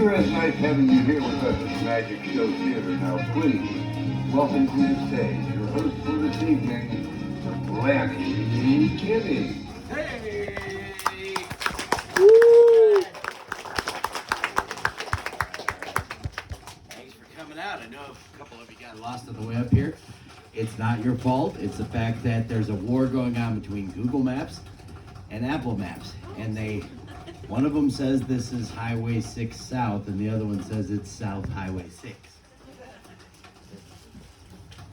sure is nice having you here with us at Magic Show Theater. Now, please, welcome to the stage your host for this evening, Lanny Kibbe. Hey! Woo! Thanks for coming out. I know a couple of you got lost on the way up here. It's not your fault. It's the fact that there's a war going on between Google Maps and Apple Maps. And one of them says this is Highway 6 South, and the other one says it's South Highway 6.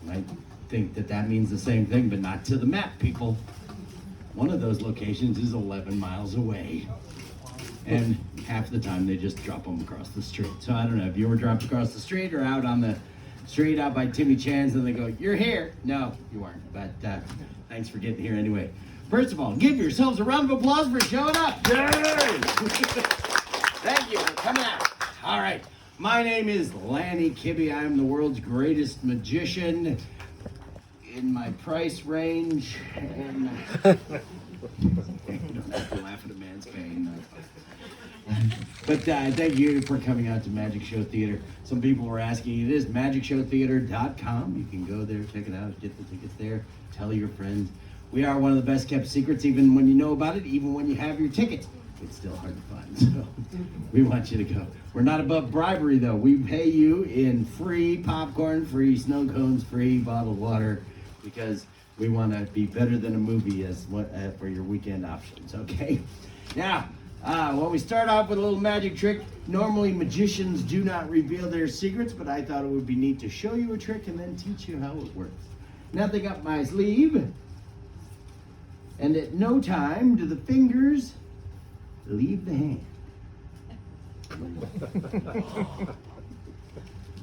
You might think that means the same thing, but not to the map people. One of those locations is 11 miles away. And half the time they just drop them across the street. So I don't know if you were dropped across the street or out on the street out by Timmy Chan's and they go, "You're here." No, you weren't, but thanks for getting here anyway. First of all, give yourselves a round of applause for showing up. Yay! Thank you for coming out. All right, my name is Lanny Kibbe. I'm the world's greatest magician in my price range. And you don't have to laugh at a man's pain. But thank you for coming out to Magic Show Theater. Some people were asking, it is magicshowtheater.com. You can go there, check it out, get the tickets there, tell your friends. We are one of the best kept secrets, even when you know about it, even when you have your tickets. It's still hard to find, so we want you to go. We're not above bribery, though. We pay you in free popcorn, free snow cones, free bottled water, because we want to be better than a movie for your weekend options, okay? Now, when we start off with a little magic trick, normally magicians do not reveal their secrets, but I thought it would be neat to show you a trick and then teach you how it works. Nothing up my sleeve, and at no time do the fingers leave the hand.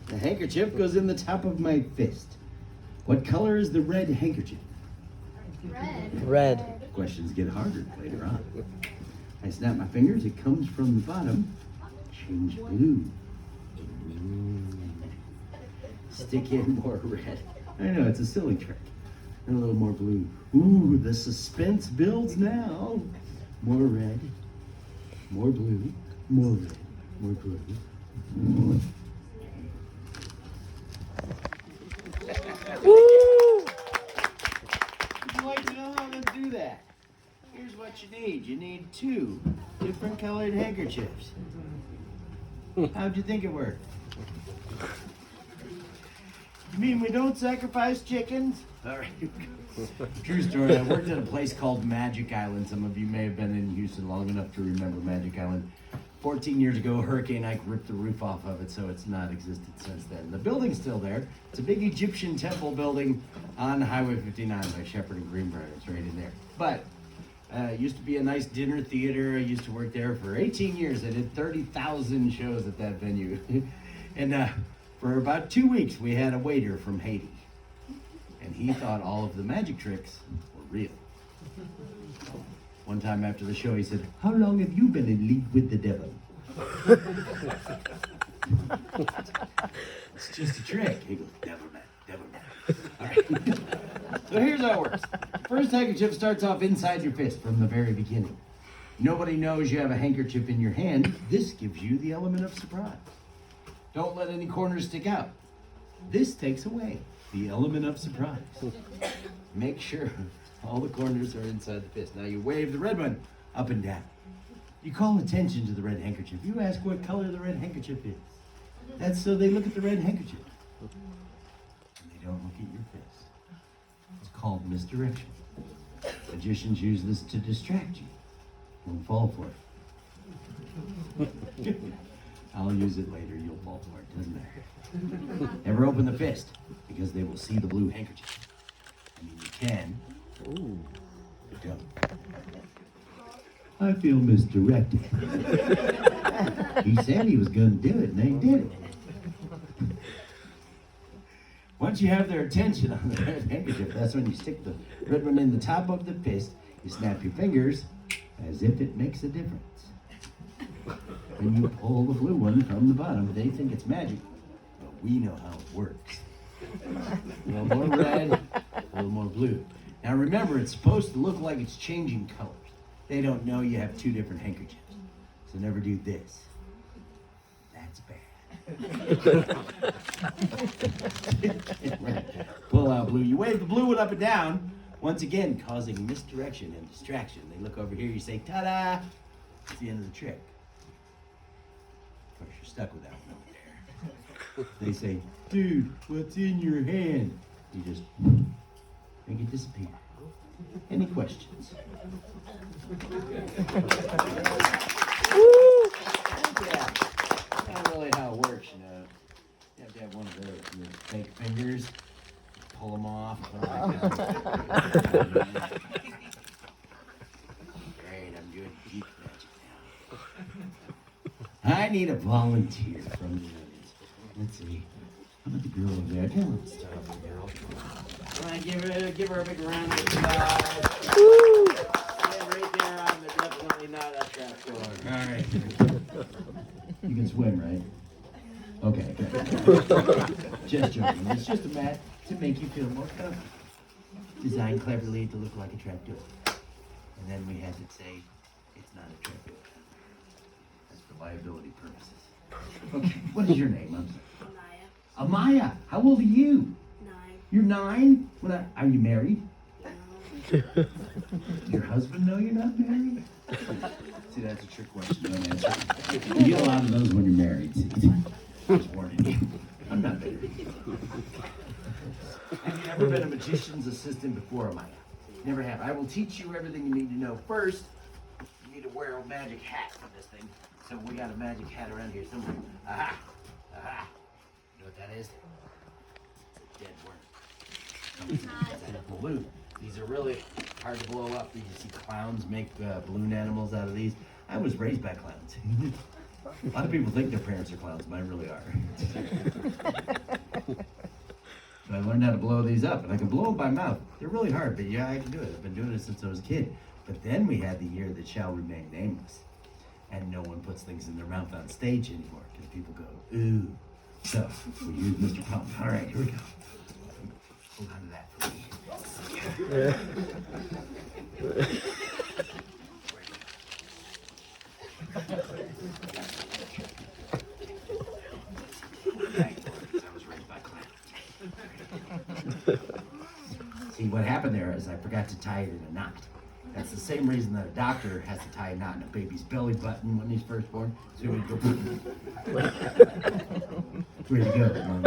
The handkerchief goes in the top of my fist. What color is the red handkerchief? Red. Questions get harder later on. I snap my fingers, it comes from the bottom. Change blue. Stick in more red. I know, it's a silly trick. And a little more blue. Ooh, the suspense builds now. More red, more blue, more red, more blue. Woo! Would you like to know how to do that? Here's what you need. You need 2 different colored handkerchiefs. How'd you think it worked? You mean we don't sacrifice chickens? All right. True story. I worked at a place called Magic Island. Some of you may have been in Houston long enough to remember Magic Island. 14 years ago, Hurricane Ike ripped the roof off of it, so it's not existed since then. The building's still there. It's a big Egyptian temple building on Highway 59 by Shepherd and Greenbrier. It's right in there. But it used to be a nice dinner theater. I used to work there for 18 years. I did 30,000 shows at that venue. And for about 2 weeks, we had a waiter from Haiti. And he thought all of the magic tricks were real. One time after the show, he said, "How long have you been in league with the devil?" It's just a trick. He goes, "Devil man." All right. So here's how it works. First handkerchief starts off inside your fist from the very beginning. Nobody knows you have a handkerchief in your hand. This gives you the element of surprise. Don't let any corners stick out. This takes away the element of surprise. Make sure all the corners are inside the fist. Now you wave the red one up and down. You call attention to the red handkerchief. You ask what color the red handkerchief is. That's so they look at the red handkerchief. And they don't look at your fist. It's called misdirection. Magicians use this to distract you. Don't fall for it. I'll use it later. You'll fall for it. Doesn't matter. Never open the fist because they will see the blue handkerchief. I mean, you can. Ooh. But don't. I feel misdirected. He said he was going to do it, and they did it. Once you have their attention on the red handkerchief, that's when you stick the red one in the top of the fist. You snap your fingers as if it makes a difference. Then you pull the blue one from the bottom. They think it's magic, but we know how it works. A little more red, a little more blue. Now remember, it's supposed to look like it's changing colors. They don't know you have 2 different handkerchiefs. So never do this. That. bad. Pull out blue. You wave the blue one up and down, once again causing misdirection and distraction. They look over here, you say, ta-da! It's the end of the trick. Of course, you're stuck with that one over there. They say, dude, what's in your hand? You just make it disappear. Any questions? Yeah, not really how it works, you know. You have to have one of those. You know, take your fingers, pull them off. Put them back down. Great, I'm doing deep magic now. I need a volunteer from the audience. Let's see. How about the girl over there? Come on, let's start off with the girl. Come on, give her a big round of applause. Yeah, right there on the definitely not a trap door. All right. You can swim, right? Okay. Just joking. It's just a mat to make you feel more comfortable. Designed cleverly to look like a trap door. And then we had to say, it's not a trap door. That's for liability purposes. Okay, what is your name? I'm sorry. Amaya, how old are you? 9. You're 9? Are you married? No. Your husband know you're not married? See, that's a trick question. Don't answer. You get a lot of those when you're married. See, just warning you. I'm not married. Have you ever been a magician's assistant before, Amaya? Never have. I will teach you everything you need to know. First, you need to wear a magic hat for this thing. So we got a magic hat around here somewhere. Aha! Aha! You know what that is? It's a dead worm. It's a balloon. These are really hard to blow up. You see clowns make balloon animals out of these. I was raised by clowns. A lot of people think their parents are clowns, but I really are. So I learned how to blow these up, and I can blow them by mouth. They're really hard, but yeah, I can do it. I've been doing it since I was a kid. But then we had the year that shall remain nameless. And no one puts things in their mouth on stage anymore, because people go, ooh. So, we use Mr. Pump. All right, here we go. Hold on to that for me. I was raised by clowns. See, what happened there is I forgot to tie it in a knot. That's the same reason that a doctor has to tie a knot in a baby's belly button when he's first born. So we go. Where'd you go, Mom?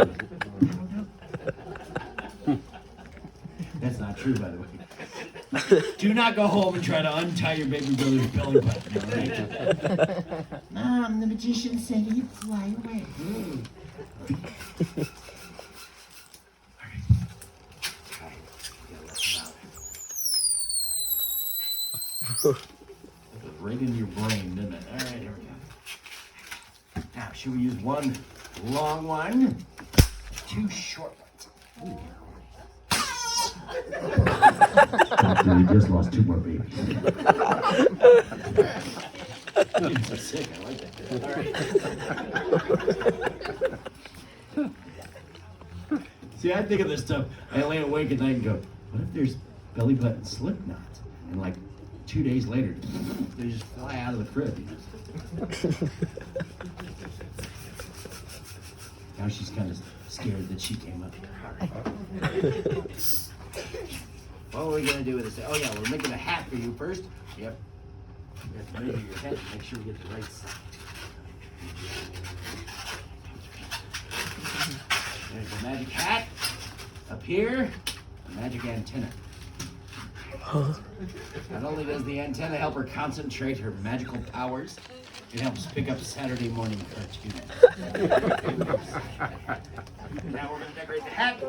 That's not true, by the way. Do not go home and try to untie your baby brother's belly button, all right? Mom, the magician said he'd fly away. All right. Right in your brain, didn't it? All right, here we go. Now, should we use one long one? 2 short ones. Doctor, you just lost 2 more babies. I'm so sick. I like that. All right. See, I think of this stuff. I lay awake at night and go, what if there's belly button slip knots? And like 2 days later, they just fly out of the crib. You know? Now she's kind of scared that she came up here. All right. What are we going to do with this? Oh, yeah, we're making a hat for you first. Yep. You have to measure your head to make sure we get the right side. There's the magic hat. Up here, the magic antenna. Not only does the antenna help her concentrate her magical powers, it helps pick up Saturday morning cartoons. Now we're going to decorate the hat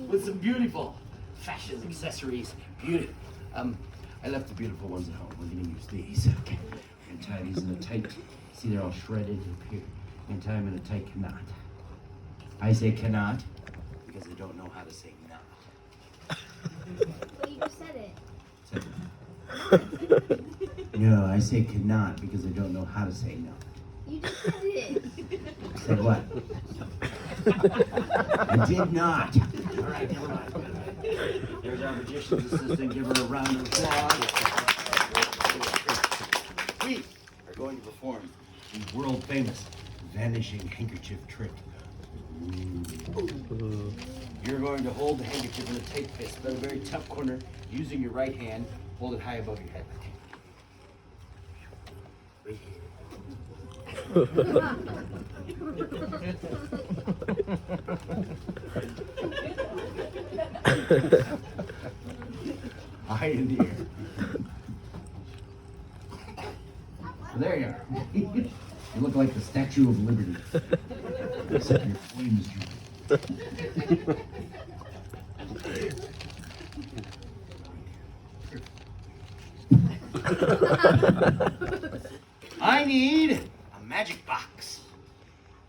with some beautiful fashion accessories. Beautiful. I left the beautiful ones at home. We're going to use these. Okay. We're going to tie these in a tight, see they're all shredded up here. We're going to tie them in a tight knot. I say cannot because I don't know how to say knot. But you just said it. No, I say cannot because I don't know how to say no. You just said it. Said what? I did not. All right, never mind. There's our magician's assistant. Give her a round of applause. We are going to perform the world famous vanishing handkerchief trick. You're going to hold the handkerchief in a tight fist, but a very tough corner, using your right hand. Hold it high above your head. Right here. High in the air. There you are. You look like the Statue of Liberty. Except your flames droop. I need a magic box.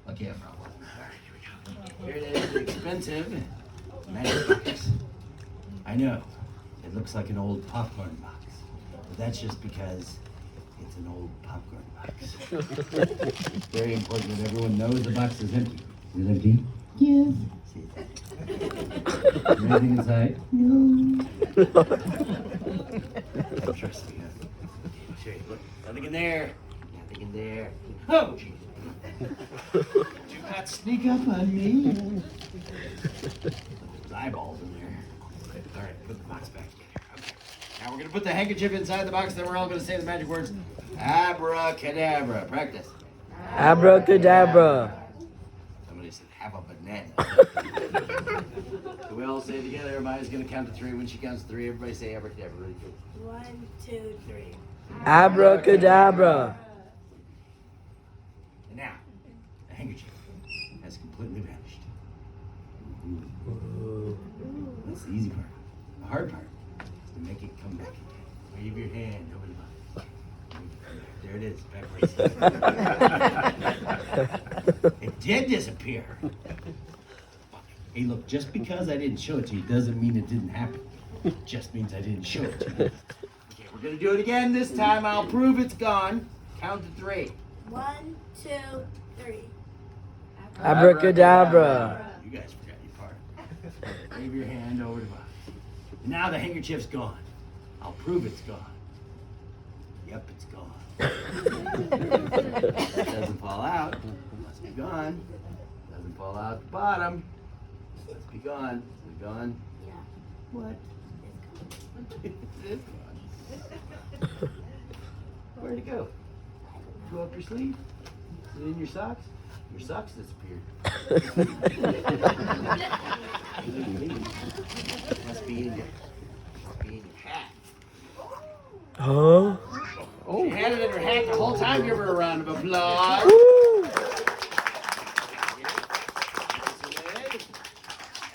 Look here, bro. All right, here we go. Here it is, the expensive magic box. I know, it looks like an old popcorn box, but that's just because it's an old popcorn box. It's very important that everyone knows the box is empty. Is it empty? Yes. See it? Is there anything inside? No. Trust me. I'll show you. Look, nothing in there. Nothing in there. Oh, jeez. Do not sneak up on me. There's eyeballs in there. All right, put the box back together. Okay. Now we're going to put the handkerchief inside the box, then we're all going to say the magic words. Abracadabra. Practice. Abracadabra. Somebody said, have a banana. So we all say it together. Everybody's going to count to 3. When she counts to 3, everybody say abracadabra. Really good. 1, 2, 3. Abracadabra. And now, the handkerchief has completely vanished. That's the easy part. The hard part is to make it come back again. Wave your hand over the box. There it is, back where it did disappear. Hey, look, just because I didn't show it to you doesn't mean it didn't happen. It just means I didn't show it to you. Okay, we're gonna do it again. This time I'll prove it's gone. Count to 3. 1, 2, 3. Abracadabra. You guys forgot your part. Wave your hand over the box. Now the handkerchief's gone. I'll prove it's gone. Yep, it's gone. It doesn't fall out. Must be gone. Doesn't fall out the bottom. Must be gone. Is it gone? Yeah. What? It is gone. Where'd it go? Go up your sleeve? Is it in your socks? Your socks disappeared. Must be in your hat. Huh? She had it in her hat the whole time. Give her a round of applause. Woo!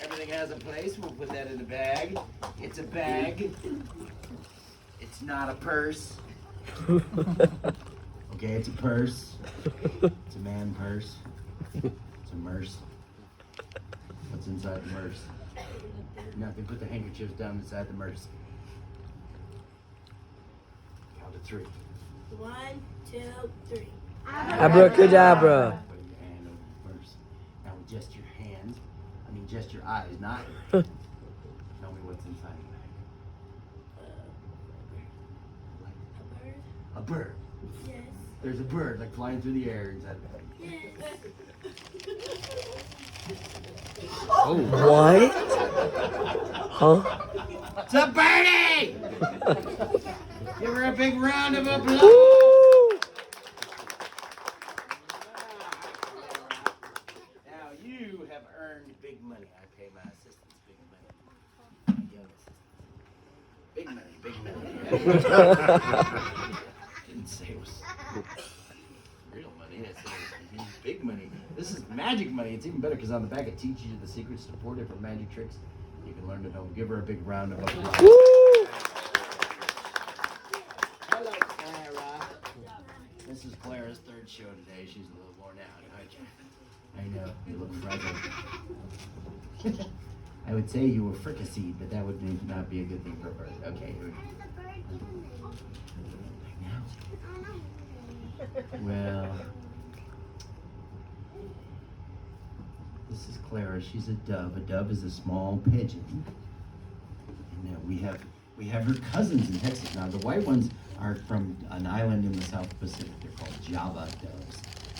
Everything has a place. We'll put that in a bag. It's a bag. It's not a purse. Okay, it's a purse. It's a man purse. It's a merce. What's inside the merce? Nothing. Put the handkerchiefs down inside the merce. Count to 3. 1, 2, 3. Abracadabra. Put your hand over the merce. Now with just your hands, just your eyes, not your hands. Tell me what's inside the bag. A bird? A bird. Yes. There's a bird like flying through the air inside the bag. Yes. Oh. What? Huh? It's a birdie! Give her a big round of applause. Woo! Now you have earned big money. I pay my assistants big money. My young assistants. Big money, big money. Didn't say it was real money. I said it was big money. This is magic money. It's even better because on the back it teaches you the secrets to 4 different magic tricks you can learn at home. Give her a big round of applause. Woo! Hello, Clara. This is Clara's 3rd show today. She's a little worn out, aren't you? I know. You look frazzled. I would say you were fricasseed, but that would not be a good thing for a bird. Okay. Here we go. Well, this is Clara. She's a dove. A dove is a small pigeon. And we have her cousins in Texas. Now, the white ones are from an island in the South Pacific. They're called Java doves.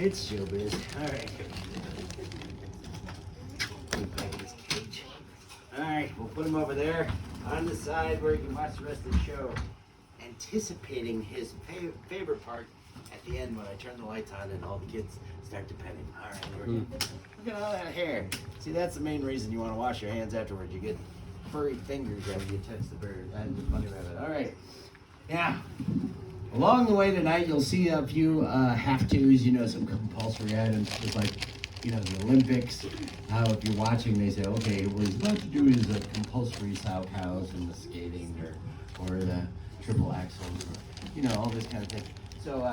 It's showbiz. All right. Put back in this cage. All right, we'll put him over there on the side where you can watch the rest of the show, anticipating his favorite part at the end when I turn the lights on and all the kids start to pet him. All right, here we go. Look at all that hair. See, that's the main reason you want to wash your hands afterwards. You get furry fingers after you touch the bird. That's the funny rabbit. All right. Yeah. Along the way tonight, you'll see a few have-tos, you know, some compulsory items, just like, you know, the Olympics. How if you're watching, they say, okay, what he's about to do is a compulsory sow cows and the skating or the triple axels, or, you know, all this kind of thing. So,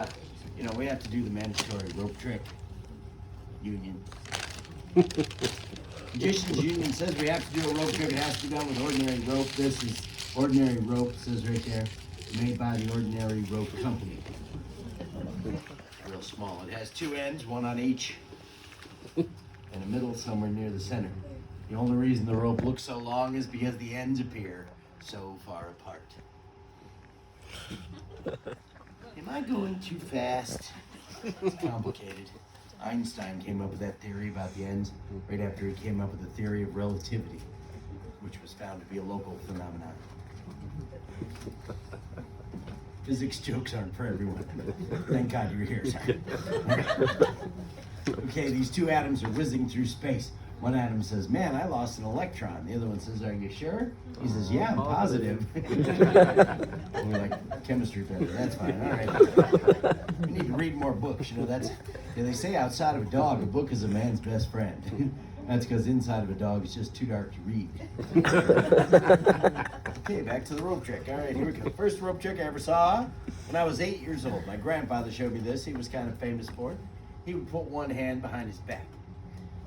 you know, we have to do the mandatory rope trick union. Magicians Union says we have to do a rope trick. It has to be done with ordinary rope. This is ordinary rope, it says right there, made by the Ordinary Rope Company. Real small. It has two ends, one on each, and a middle somewhere near the center. The only reason the rope looks so long is because the ends appear so far apart. Am I going too fast? It's complicated. Einstein came up with that theory about the ends right after he came up with the theory of relativity, which was found to be a local phenomenon. Physics jokes aren't for everyone. Thank God you're here, sir. Okay, these two atoms are whizzing through space. One atom says, man, I lost an electron. The other one says, are you sure? He says, yeah, I'm positive. We're like, chemistry better. That's fine. All right. We need to read more books. You know, they say outside of a dog, a book is a man's best friend. That's because inside of a dog, it's just too dark to read. Okay, back to the rope trick. All right, here we go. First rope trick I ever saw when I was 8 years old. My grandfather showed me this. He was kind of famous for it. He would put one hand behind his back.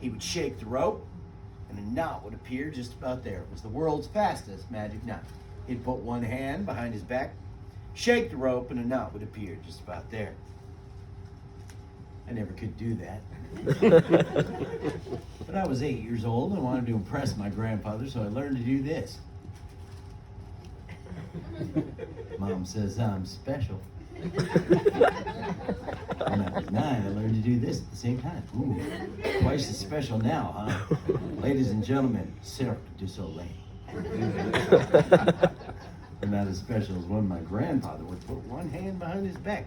He would shake the rope, and a knot would appear just about there. It was the world's fastest magic knot. He'd put one hand behind his back, shake the rope, and a knot would appear just about there. I never could do that. But I was 8 years old and wanted to impress my grandfather, so I learned to do this. Mom says I'm special. When I was 9, I learned to do this at the same time. Ooh, twice as special now, huh? Ladies and gentlemen, Cirque du Soleil. But not as special as when my grandfather would put one hand behind his back.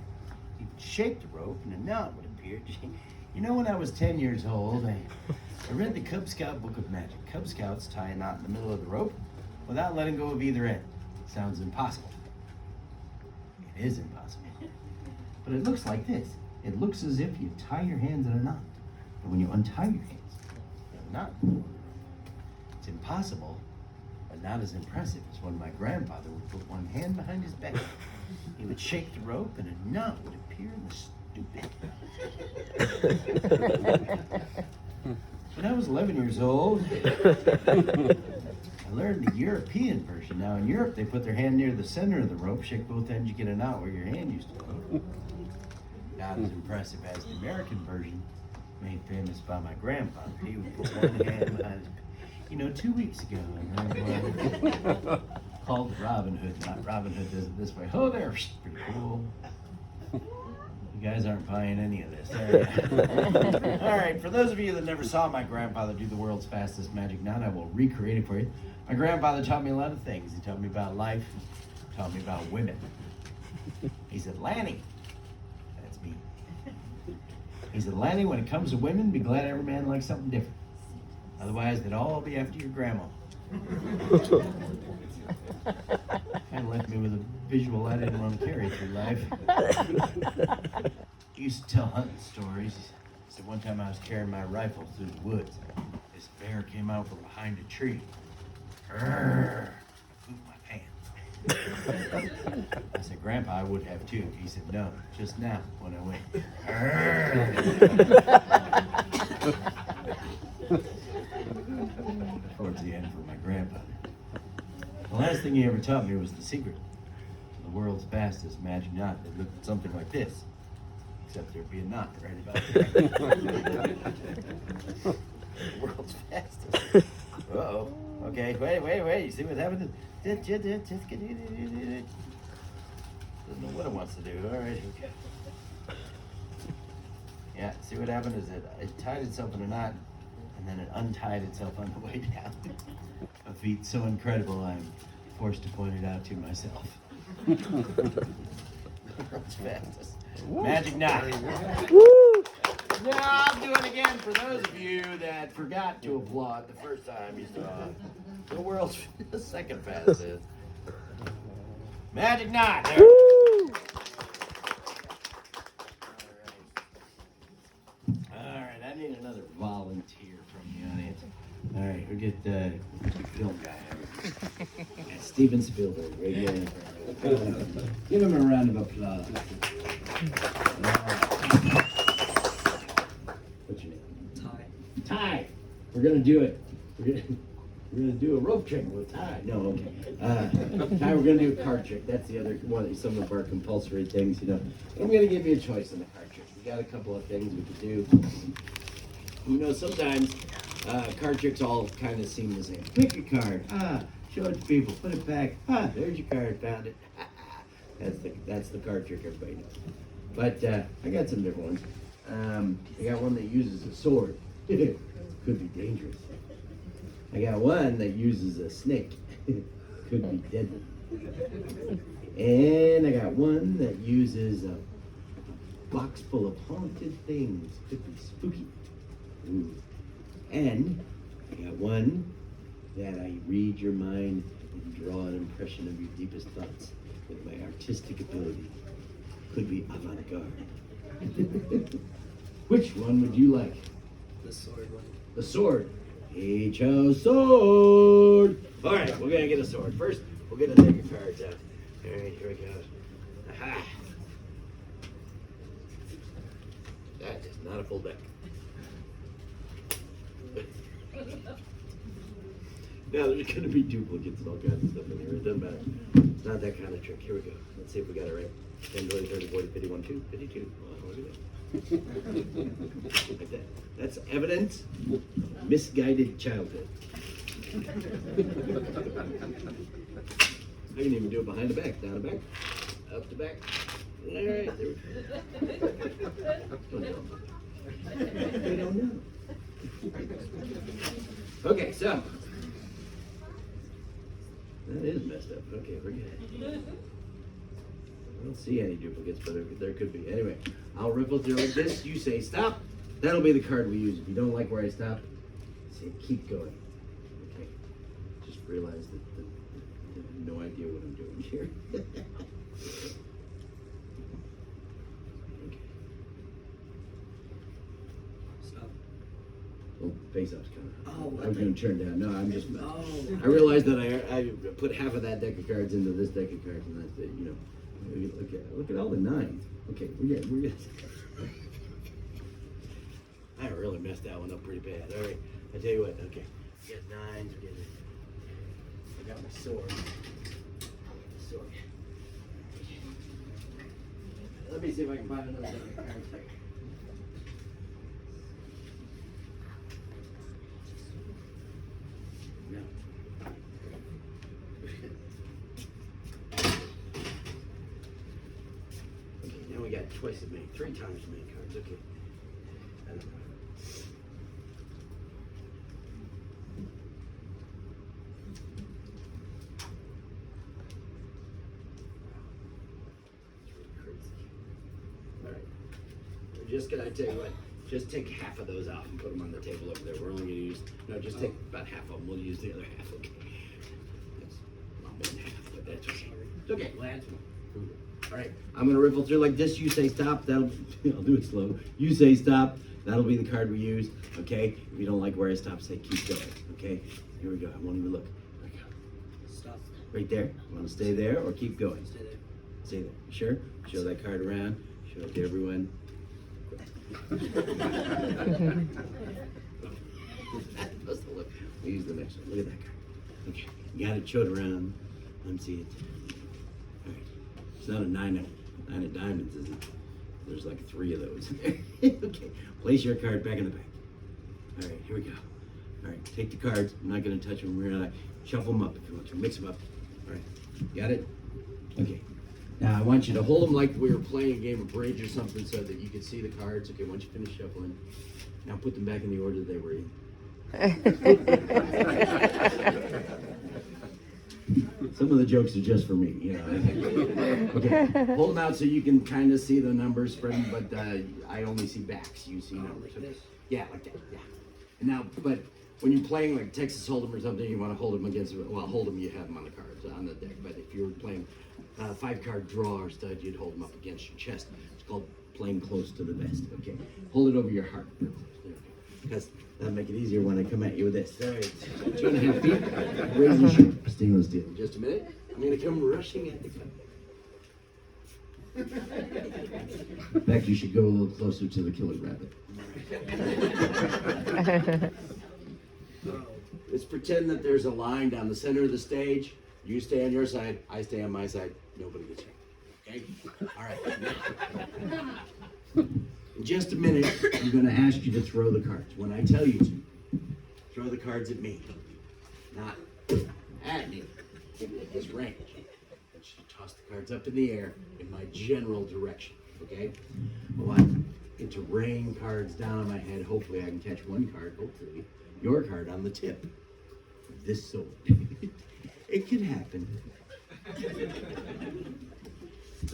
He would shake the rope and a knot would appear. You know, when I was 10 years old, I read the Cub Scout Book of Magic. Cub Scouts tie a knot in the middle of the rope without letting go of either end. Sounds impossible. It is impossible. But it looks like this. It looks as if you tie your hands in a knot. And when you untie your hands, you have a knot. It's impossible, but not as impressive as when my grandfather would put one hand behind his back. He would shake the rope and a knot would appear in the stupid. When I was 11 years old, I learned the European version. Now in Europe, they put their hand near the center of the rope, shake both ends, you get a knot where your hand used to be. Not as impressive as the American version, made famous by my grandfather. He would put one hand behind his, 2 weeks ago, I called Robin Hood. Not Robin Hood does it this way. Oh, there, pretty cool. You guys aren't buying any of this, are you? All right, for those of you that never saw my grandfather do the world's fastest magic knot, I will recreate it for you. My grandfather taught me a lot of things. He taught me about life, taught me about women. He said, Lanny, that's me. He said, Lanny, when it comes to women, be glad every man likes something different. Otherwise, they'd all be after your grandma. Kind of left me with a visual I didn't want to carry through life. He used to tell hunting stories. He said one time I was carrying my rifle through the woods. This bear came out from behind a tree. Grrr, pooped my pants. I said, Grandpa, I would have too. He said, no, just now when I went. Towards the end for my grandfather. The last thing he ever taught me was the secret. The world's fastest magic knot. It looked something like this. Except there'd be a knot right about there. The world's fastest. Uh-oh. Okay, wait. You see what's happening? Doesn't know what it wants to do. All right, here we go. Yeah, see what happened is it tied itself in a knot, and then it untied itself on the way down. A feat so incredible, I'm forced to point it out to myself. World's fastest magic knot. Woo! Now I'll do it again for those of you that forgot to applaud the first time you saw the world's second fastest magic knot. There. Woo! All right, I need another volunteer from the audience. All right, we'll get the film guy over here. Yeah, Steven Spielberg, right here. Give him a round of applause. What's your name? Ty. We're gonna do it. We're gonna do a rope trick with Ty. No, okay. Ty, we're gonna do a card trick. That's the other one. Some of our compulsory things, you know. I'm gonna give you a choice on the card trick. We got a couple of things we could do. You know, sometimes card tricks all kind of seem the same. Pick a card. Show it to people. Put it back. There's your card. Found it. That's the card trick everybody knows. But I got some different ones. I got one that uses a sword. Could be dangerous. I got one that uses a snake. Could be deadly. And I got one that uses a box full of haunted things. Could be spooky. Ooh. And I got one that I read your mind and draw an impression of your deepest thoughts with my artistic ability. Could be avant-garde. Which one would you like? The sword one. The sword. He chose sword. All right, we're gonna get a sword. First, we'll get a deck of cards out. All right, here we go. Aha. That is not a full deck. Now there's gonna be duplicates and all kinds of stuff in here. It doesn't matter. It's not that kind of trick. Here we go. Let's see if we got it right. 10, 20, 30, 40, 51, 2, 52. Well, look at that. Like that. That's evidence of misguided childhood. I can even do it behind the back, down the back, up the back. All right, there we go. Don't tell them. They don't know. Okay, so that is messed up. Okay, we're good. I don't see any duplicates, but there could be. Anyway, I'll ripple through like this. You say stop. That'll be the card we use. If you don't like where I stop, say keep going. Okay. Just realize that you have no idea what I'm doing here. Okay. Stop. Well, face-off's coming. Oh, I was going to turn down. No, I'm just. Oh. I realized that I put half of that deck of cards into this deck of cards, and that's it. You know. Look at all the nines. Okay, we're good. I really messed that one up pretty bad. All right, I tell you what. Okay, we got nines. I got my sword. Let me see if I can find another deck of cards. No. Now we got twice as many, 3 times as many cards. Okay. I don't know. It's really crazy. All right. We're just gonna, I tell you what, just take half of those out and put them on the table over there. We're only gonna use, no, just take about half of them. We'll use the other half. Okay. That's not more than half, but that's okay. It's okay. We'll add some. All right, I'm gonna riffle through like this. You say stop. I'll do it slow. You say stop. That'll be the card we use. Okay. If you don't like where I stop, say keep going. Okay. Here we go. I won't even look. There we go. Stop. Right there. Want to stay there or keep going? Stay there. Stay there. You sure? Show that card around. Show it to everyone. We'll use the next one. Look at that card. Okay. You got it. Show it around. Let me see it. All right. It's not a nine of diamonds, is it? There's like 3 of those in there. Okay, place your card back in the back. All right, here we go. All right, take the cards. I'm not gonna touch them. We're gonna shuffle them up if you want to. Mix them up. All right, got it? Okay. Now I want you to hold them like we were playing a game of bridge or something so that you could see the cards. Okay, once you finish shuffling, now put them back in the order they were in. Some of the jokes are just for me, you know. Okay, hold them out so you can kind of see the numbers spreading, but I only see backs. You see numbers. Like this? Yeah, like that. Yeah. And now, but when you're playing like Texas Hold'em or something, you want to hold them against. Well, hold them. You have them on the cards on the deck. But if you were playing 5-card draw or stud, you'd hold them up against your chest. It's called playing close to the vest. Okay, hold it over your heart. There we go. Because that'll make it easier when I come at you with this. All right, 2.5 feet. Raise your shoulder. Stainless steel. In just a minute, I'm going to come rushing at the cup. In fact, you should go a little closer to the killer rabbit. Let's pretend that there's a line down the center of the stage. You stay on your side, I stay on my side. Nobody gets hurt. Okay? All right. In just a minute, I'm going to ask you to throw the cards. When I tell you to, throw the cards at me, not at me. Give me this range. I want you to toss the cards up in the air in my general direction. Okay? I want it to rain cards down on my head. Hopefully, I can catch one card. Hopefully, your card on the tip of this sword. It can happen.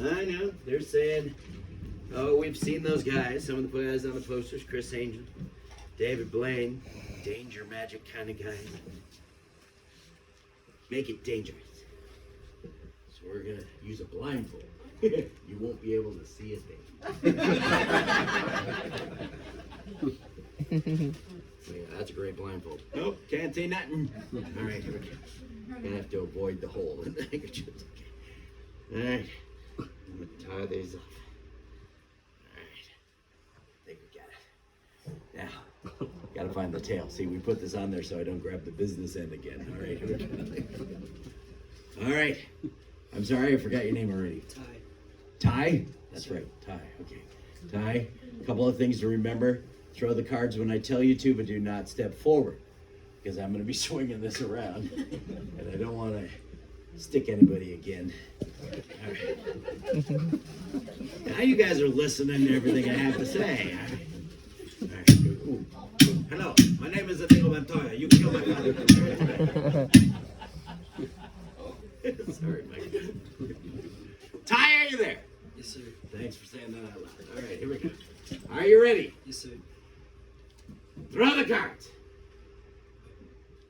I know. They're saying, oh, we've seen those guys. Some of the guys on the posters, Chris Angel, David Blaine, danger magic kind of guys. Make it dangerous. So we're going to use a blindfold. You won't be able to see a thing. Yeah, that's a great blindfold. Nope, can't see nothing. All right, here we go. Gonna have to avoid the hole in the handkerchief. Okay. All right, I'm gonna tie these off. All right, I think we got it. Now, gotta find the tail. See, we put this on there so I don't grab the business end again. All right, here we go. All right. I'm sorry, I forgot your name already. Ty. Ty? That's right, Ty. Okay. Ty, a couple of things to remember. Throw the cards when I tell you to, but do not step forward. Because I'm going to be swinging this around. And I don't want to stick anybody again. All right. Now you guys are listening to everything I have to say. All right. Ooh. Hello, my name is Inigo Montoya. You killed my father. Sorry, Mike. Ty, are you there? Yes, sir. Thanks for saying that out loud. All right, here we go. Are you ready? Yes, sir. Throw the cards.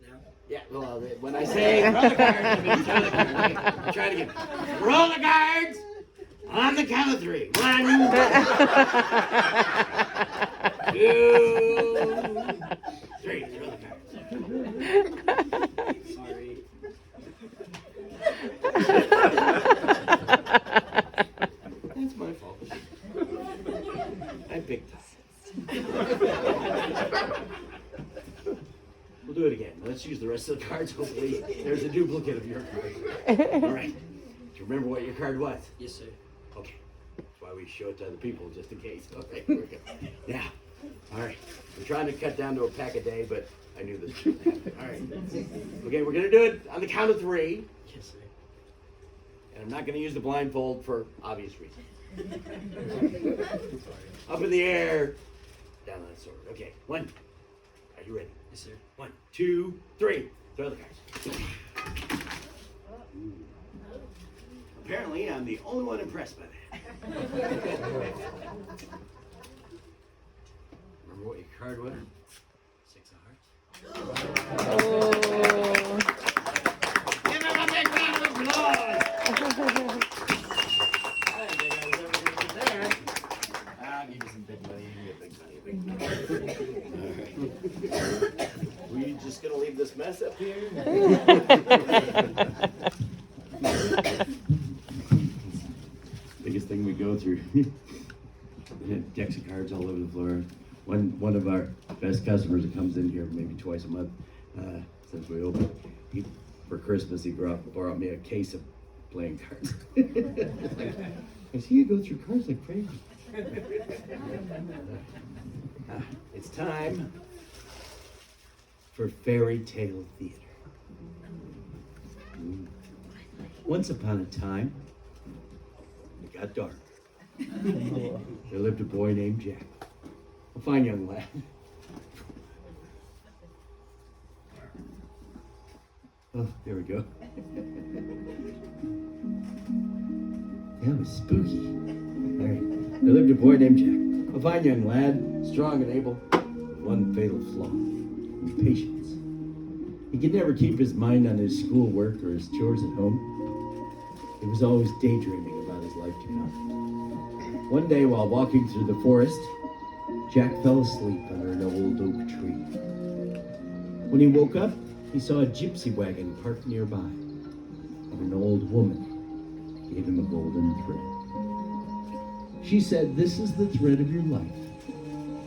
Now? Yeah, well, when I say throw the cards, I mean throw the cards. Okay, try it again. Throw the cards on the count of 3. 1, 2, 3. Throw the cards. Sorry. That's my fault. I picked up. We'll do it again. Let's use the rest of the cards. Hopefully, there's a duplicate of your card. All right. Do you remember what your card was? Yes, sir. Okay. That's why we show it to other people, just in case. Okay, here we go. Now, all right. We're trying to cut down to a pack a day, but I knew this was going to happen. All right. Okay, we're going to do it on the count of 3. Yes, sir. And I'm not going to use the blindfold for obvious reasons. Up in the air, down on the sword. Okay, 1. Are you ready? Yes, sir. 1, 2, 3. Throw the cards. Apparently, I'm the only one impressed by that. Remember what your card was? 6 of hearts. Oh. Give him a big round of applause. I didn't think I was ever going to get there. I'll give you some big money. You get big money. All right. Were you just going to leave this mess up here? Biggest thing we go through. We had decks of cards all over the floor. One of our best customers that comes in here maybe twice a month since we opened. For Christmas, he brought me a case of playing cards. I see you go through cards like crazy. It's time for fairy tale theater. Once upon a time, got dark. There lived a boy named Jack, a fine young lad. Oh, there we go. That was spooky. All right. There lived a boy named Jack, a fine young lad, strong and able, with one fatal flaw: impatience. He could never keep his mind on his schoolwork or his chores at home. He was always daydreaming about his life to come. One day, while walking through the forest, Jack fell asleep under an old oak tree. When he woke up, he saw a gypsy wagon parked nearby, and an old woman gave him a golden thread. She said, "This is the thread of your life.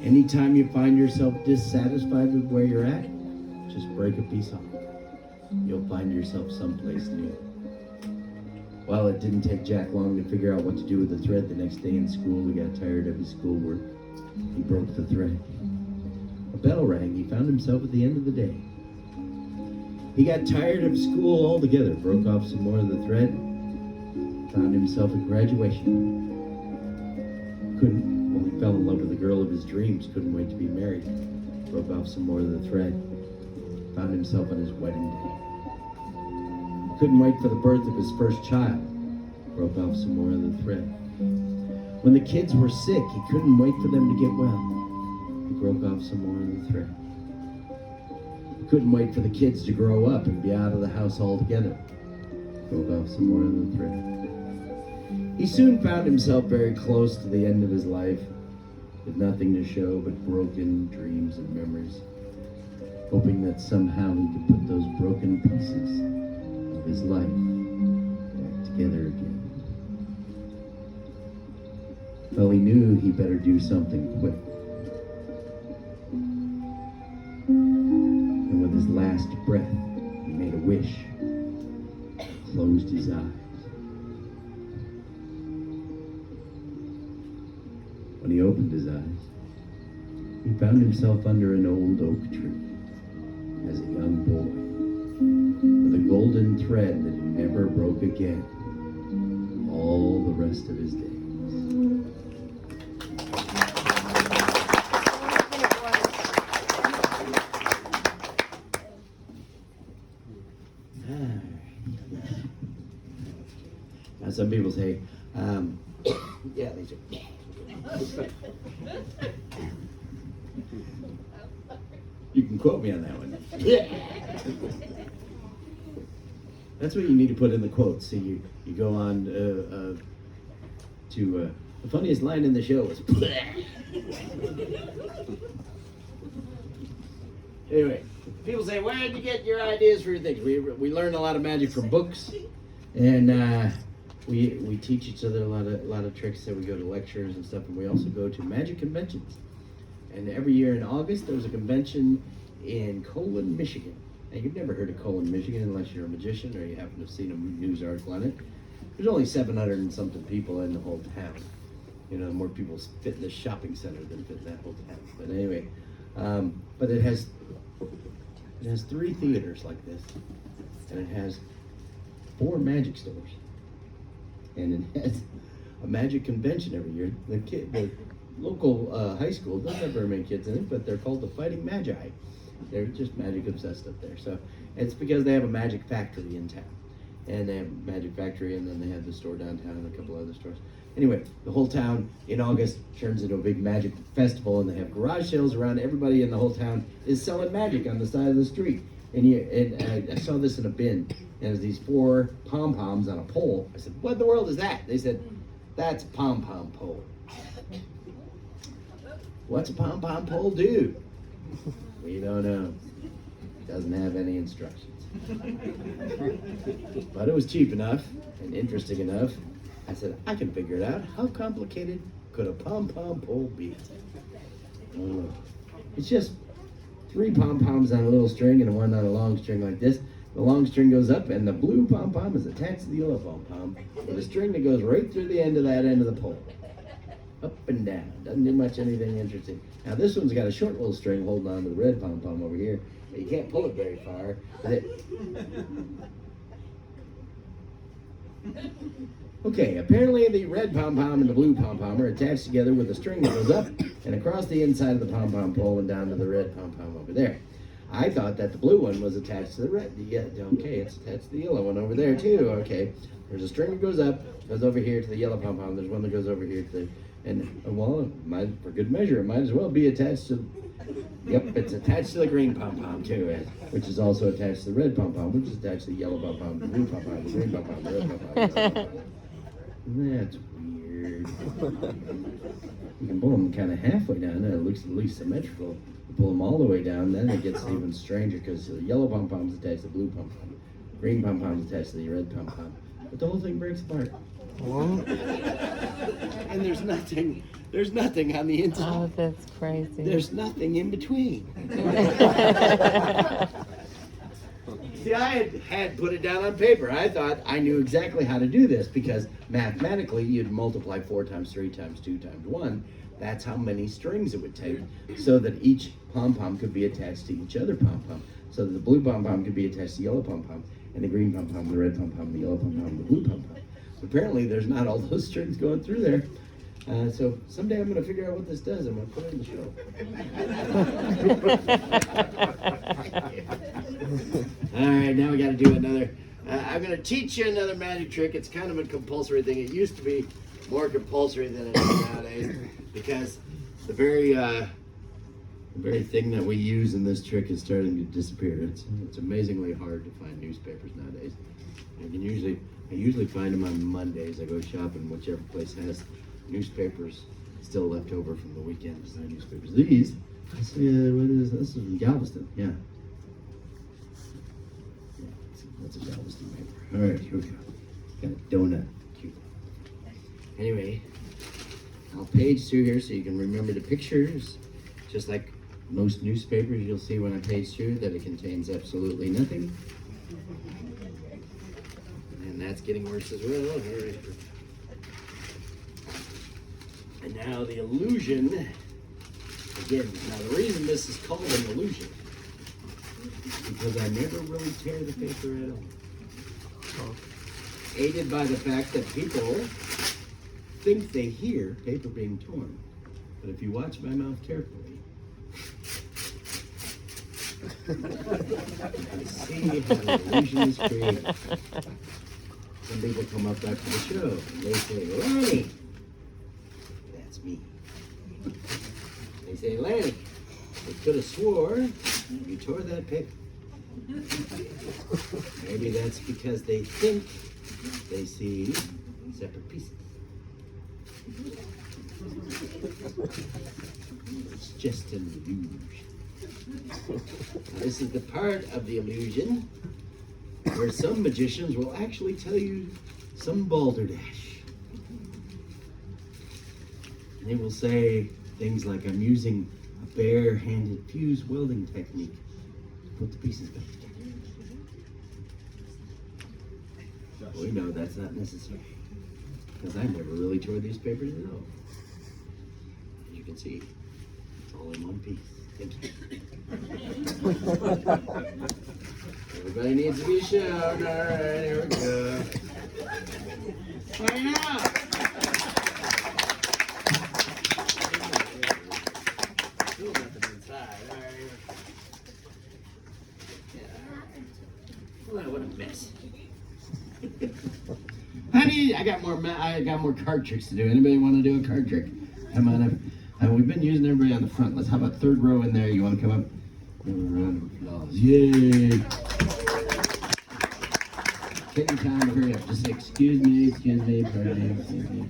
Anytime you find yourself dissatisfied with where you're at, just break a piece off. You'll find yourself someplace new." Well, it didn't take Jack long to figure out what to do with the thread. The next day in school, he got tired of his schoolwork. He broke the thread. A bell rang. He found himself at the end of the day. He got tired of school altogether, broke off some more of the thread, found himself at graduation. Well, he fell in love with the girl of his dreams, couldn't wait to be married, broke off some more of the thread, found himself on his wedding day. Couldn't wait for the birth of his first child, broke off some more of the thread. When the kids were sick, he couldn't wait for them to get well. He broke off some more of the thread. He couldn't wait for the kids to grow up and be out of the house altogether. Broke off some more of the thread. He soon found himself very close to the end of his life, with nothing to show but broken dreams and memories, hoping that somehow he could put those broken pieces of his life back together again. Well, he knew he better do something quick. And with his last breath, he made a wish, closed his eyes. When he opened his eyes, he found himself under an old oak tree as a young boy, with a golden thread that he never broke again all the rest of his days. Now some people say, yeah, they say, you can quote me on that one. That's what you need to put in the quotes. See, you go on to the funniest line in the show is. Anyway, people say, where did you get your ideas for your things? We learn a lot of magic from books, and we teach each other a lot of tricks. So we go to lectures and stuff, and we also go to magic conventions. And every year in August, there's a convention in Colon, Michigan. Now, you've never heard of Colon, Michigan, unless you're a magician or you happen to have seen a news article on it. There's only 700 and something people in the whole town. You know, more people fit in the shopping center than fit in that whole town. But anyway, but it has 3 theaters like this, and it has 4 magic stores, and it has a magic convention every year. The local high school doesn't have very many kids in it, but they're called the Fighting Magi. They're just magic obsessed up there. So it's because they have a magic factory in town, and they have a magic factory, and then they have the store downtown and a couple other stores. Anyway, the whole town in August turns into a big magic festival, and they have garage sales around. Everybody in the whole town is selling magic on the side of the street. And I saw this in a bin, and there's these 4 pom-poms on a pole. I said, what in the world is that? They said, that's a pom-pom pole. What's a pom-pom pole do? We don't know. It doesn't have any instructions. But it was cheap enough and interesting enough. I said, I can figure it out. How complicated could a pom-pom pole be? It's just 3 pom-poms on a little string and 1 on a long string like this. The long string goes up, and the blue pom-pom is attached to the yellow pom-pom with a string that goes right through the end of that end of the pole. Up and down. Doesn't do much anything interesting. Now this one's got a short little string holding on to the red pom-pom over here. But you can't pull it very far. Okay, apparently the red pom-pom and the blue pom-pom are attached together with a string that goes up and across the inside of the pom-pom pole and down to the red pom-pom over there. I thought that the blue one was attached to the red. Yeah, okay, it's attached to the yellow one over there too. Okay, there's a string that goes up, goes over here to the yellow pom-pom. There's one that goes over here to the, and well, for good measure, it might as well be attached to. Yep, it's attached to the green pom-pom too, which is also attached to the red pom-pom, which is attached to the yellow pom-pom, the blue pom-pom, the green pom-pom, the red pom-pom. The yellow pom-pom. That's weird. You can pull them kind of halfway down, and it looks at least symmetrical. You pull them all the way down, then it gets even stranger because the yellow pom-pom is attached to the blue pom-pom, green pom-pom is attached to the red pom-pom. But the whole thing breaks apart. And there's nothing on the inside. Oh, that's crazy. There's nothing in between. See, I had put it down on paper. I thought I knew exactly how to do this because mathematically you'd multiply 4 times 3 times 2 times 1. That's how many strings it would take so that each pom-pom could be attached to each other pom-pom. So that the blue pom-pom could be attached to the yellow pom-pom, and the green pom-pom, the red pom-pom, the yellow pom-pom, the blue pom-pom. Apparently there's not all those strings going through there. So someday I'm going to figure out what this does. I'm going to put it in the show. All right, now we got to do another. I'm going to teach you another magic trick. It's kind of a compulsory thing. It used to be more compulsory than it is nowadays because the very thing that we use in this trick is starting to disappear. It's amazingly hard to find newspapers nowadays. I usually find them on Mondays. I go shopping, whichever place has newspapers still left over from the weekend. There's no newspapers. These, what is this? This is from Galveston. Yeah. That's a Galveston paper. All right, here we go. Got a donut. Cute. Anyway, I'll page through here so you can remember the pictures. Just like most newspapers, you'll see when I page through that it contains absolutely nothing. And that's getting worse as well. All right. And now the illusion, again, now the reason this is called an illusion is because I never really tear the paper at all. Aided by the fact that people think they hear paper being torn. But if you watch my mouth carefully, you can see how the illusion is created. Some people come up after the show and they say, Lanny, that's me. They say, Lanny, I could have swore you tore that paper. Maybe that's because they think they see separate pieces. It's just an illusion. This is the part of the illusion where some magicians will actually tell you some balderdash. And they will say things like, I'm using a bare-handed fuse welding technique to put the pieces back together. We know that's not necessary, because I never really tore these papers at all. As you can see, it's all in one piece. Thank you. Everybody needs to be shown. All right, here we go. Find out. Still nothing inside. All right. Yeah. Well, what a mess. I got more card tricks to do. Anybody want to do a card trick? Come on up. We've been using everybody on the front. How about third row in there? You want to come up? Give a round of applause. Yay! Take your time, hurry up. Just say, excuse me, pardon me, excuse me.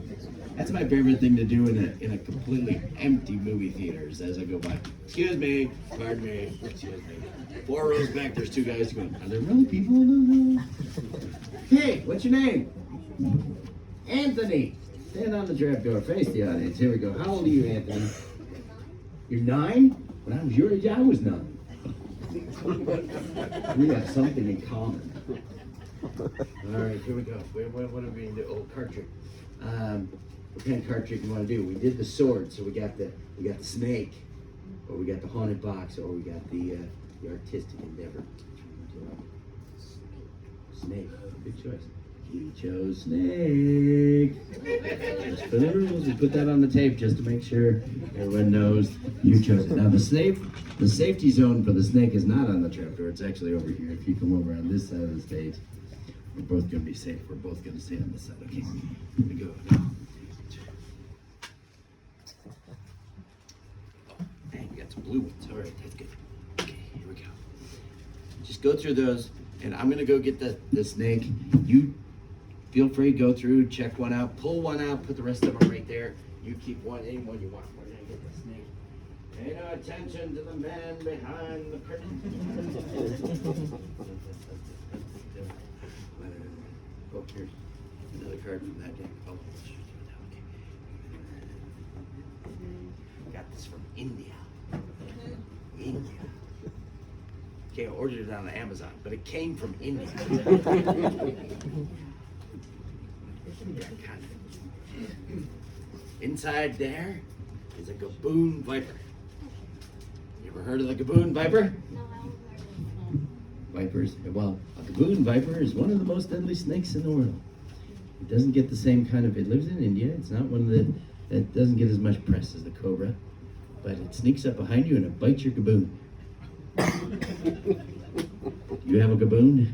That's my favorite thing to do in a completely empty movie theater is as I go by. Excuse me, pardon me, excuse me. 4 rows back, there's 2 guys going, are there really people in those rows? Hey, what's your name? Anthony. Stand on the trapdoor, face the audience. Here we go. How old are you, Anthony? You're 9? When I was your age, I was 9. We got something in common. All right, here we go. What are we going to do? Oh, card trick. What kind of card trick you want to do? We did the sword, so we got the snake, or we got the haunted box, or we got the artistic endeavor. Snake, good choice. You chose snake. Just for the rules, we put that on the tape just to make sure everyone knows you chose it. Now the safety zone for the snake is not on the trapdoor. It's actually over here. If you come over on this side of the stage, we're both going to be safe. We're both going to stay on this side. Okay, here we go. Hey, you got some blue ones. All right, that's good. Okay, here we go. Just go through those, and I'm going to go get the snake. You feel free, go through, check one out, pull one out, put the rest of them right there. You keep one in when you want. We're going to get the snake. Pay no attention to the man behind the curtain. Oh, here's another card from that game. Oh, okay. Got this from India. India. Okay, I ordered it on Amazon, but it came from India. Inside there is a gaboon viper. You ever heard of the gaboon viper? Vipers, well, a gaboon viper is one of the most deadly snakes in the world. It doesn't get the same kind of, it lives in India. It's not one of the, that doesn't get as much press as the cobra, but it sneaks up behind you and it bites your gaboon. You have a gaboon?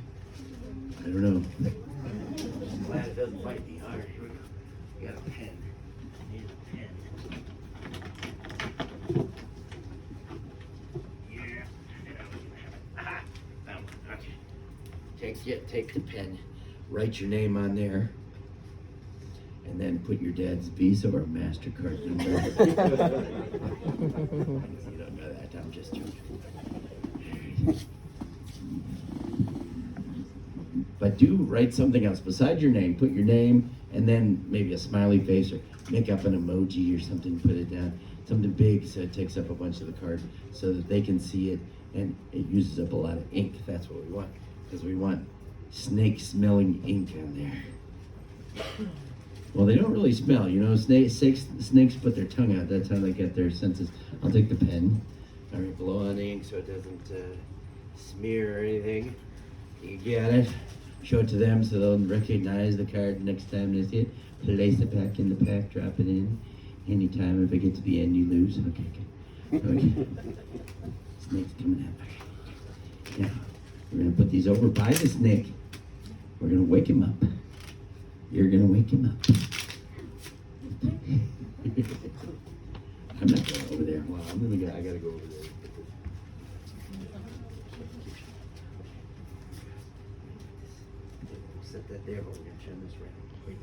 I don't know. I'm glad it doesn't bite me. All right, here we go. We got a pen. Here's a pen. Yeah. Aha, found one. Okay. Take the pen, write your name on there, and then put your dad's Visa or MasterCard number. You don't know that. I'm just joking. But do write something else besides your name. Put your name and then maybe a smiley face or make up an emoji or something. Put it down. Something big so it takes up a bunch of the card so that they can see it, and it uses up a lot of ink. That's what we want, because we want snake-smelling ink on there. Well, they don't really smell. You know, snakes put their tongue out. That's how they get their senses. I'll take the pen. All right, blow on the ink so it doesn't smear or anything. You get it. Show it to them so they'll recognize the card next time they see it. Place it back in the pack, drop it in. Anytime if it gets to the end, you lose. Okay, good. Okay. Snake's coming out. Okay. Now, we're going to put these over by the snake. We're going to wake him up. You're going to wake him up. I'm not going over there. Well, I got to go over there. Set that there, but we're going to turn this around. Wait.